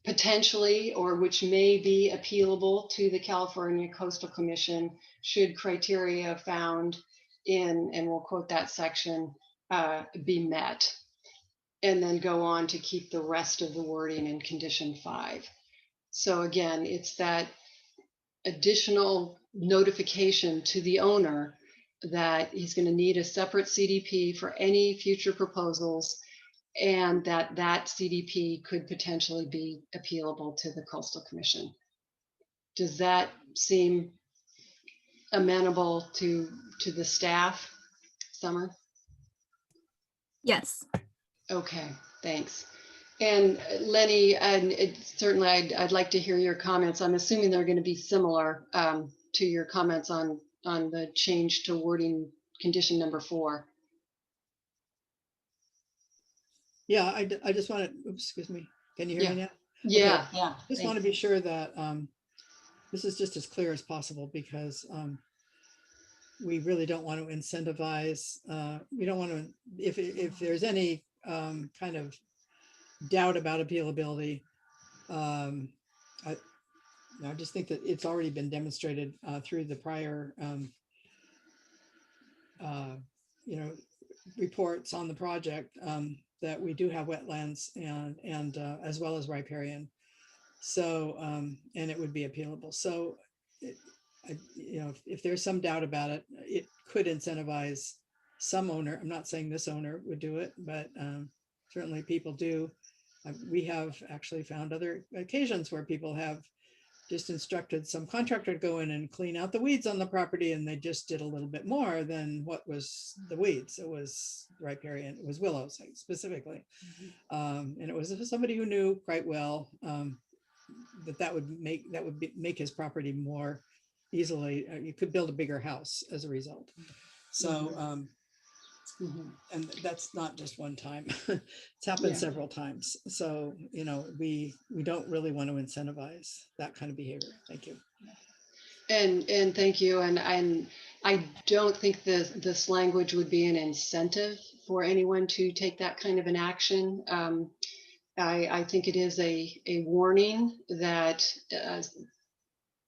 potentially, or which may be appealable to the California Coastal Commission should criteria found in, and we'll quote that section, be met. And then go on to keep the rest of the wording in condition 5. So again, it's that additional notification to the owner that he's going to need a separate CDP for any future proposals, and that CDP could potentially be appealable to the Coastal Commission. Does that seem amenable to the staff, Summer? Yes. Okay, thanks. And Lenny, and certainly I'd like to hear your comments. I'm assuming they're going to be similar to your comments on the change to wording condition number 4. Yeah, I just want to, oops, excuse me. Can you hear me now? Yeah. Okay. Yeah. Just want to be sure that this is just as clear as possible, because we really don't want to incentivize, we don't want to, if there's any kind of doubt about appealability, I just think that it's already been demonstrated through the prior, reports on the project, that we do have wetlands and as well as riparian. So, and it would be appealable. So, if there's some doubt about it, it could incentivize some owner. I'm not saying this owner would do it, but certainly people do. We have actually found other occasions where people have just instructed some contractor to go in and clean out the weeds on the property, and they just did a little bit more than what was the weeds. It was riparian, it was willows specifically. And it was somebody who knew quite well that would make his property more easily, you could build a bigger house as a result. So, and that's not just one time. It's happened several times. So, we don't really want to incentivize that kind of behavior. Thank you. And thank you. And I don't think this language would be an incentive for anyone to take that kind of an action. I think it is a warning that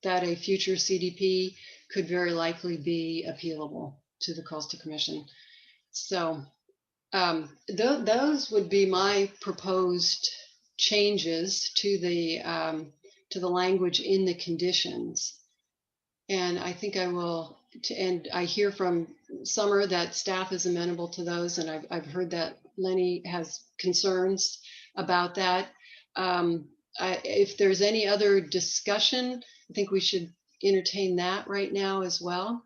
a future CDP could very likely be appealable to the Coastal Commission. So those would be my proposed changes to the language in the conditions. And I think I will, and I hear from Summer that staff is amenable to those, and I've heard that Lenny has concerns about that. If there's any other discussion, I think we should entertain that right now as well.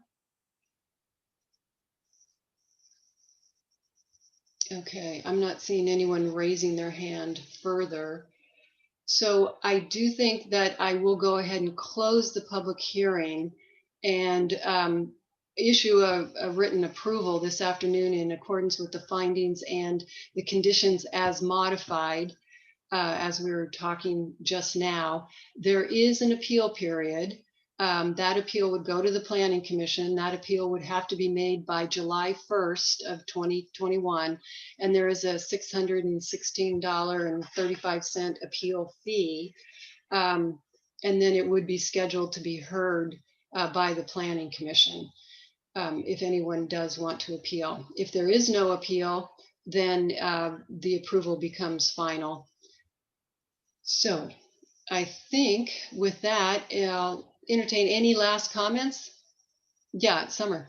Okay, I'm not seeing anyone raising their hand further. So I do think that I will go ahead and close the public hearing and issue a written approval this afternoon in accordance with the findings and the conditions as modified, as we were talking just now. There is an appeal period. That appeal would go to the Planning Commission. That appeal would have to be made by July 1st of 2021. And there is a $616.35 appeal fee. And then it would be scheduled to be heard by the Planning Commission if anyone does want to appeal. If there is no appeal, then the approval becomes final. So I think with that, I'll entertain any last comments. Yeah, Summer.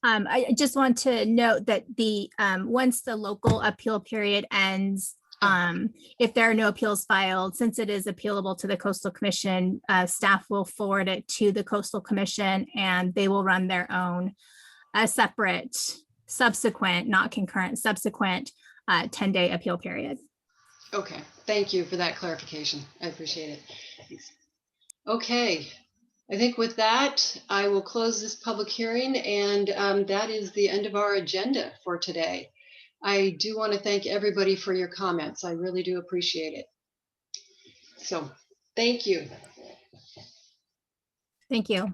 I just want to note that the once the local appeal period ends, if there are no appeals filed, since it is appealable to the Coastal Commission, staff will forward it to the Coastal Commission, and they will run their own separate, subsequent, not concurrent, subsequent 10-day appeal period. Okay, thank you for that clarification. I appreciate it. Thanks. Okay, I think with that, I will close this public hearing, and that is the end of our agenda for today. I do want to thank everybody for your comments. I really do appreciate it. So, thank you. Thank you.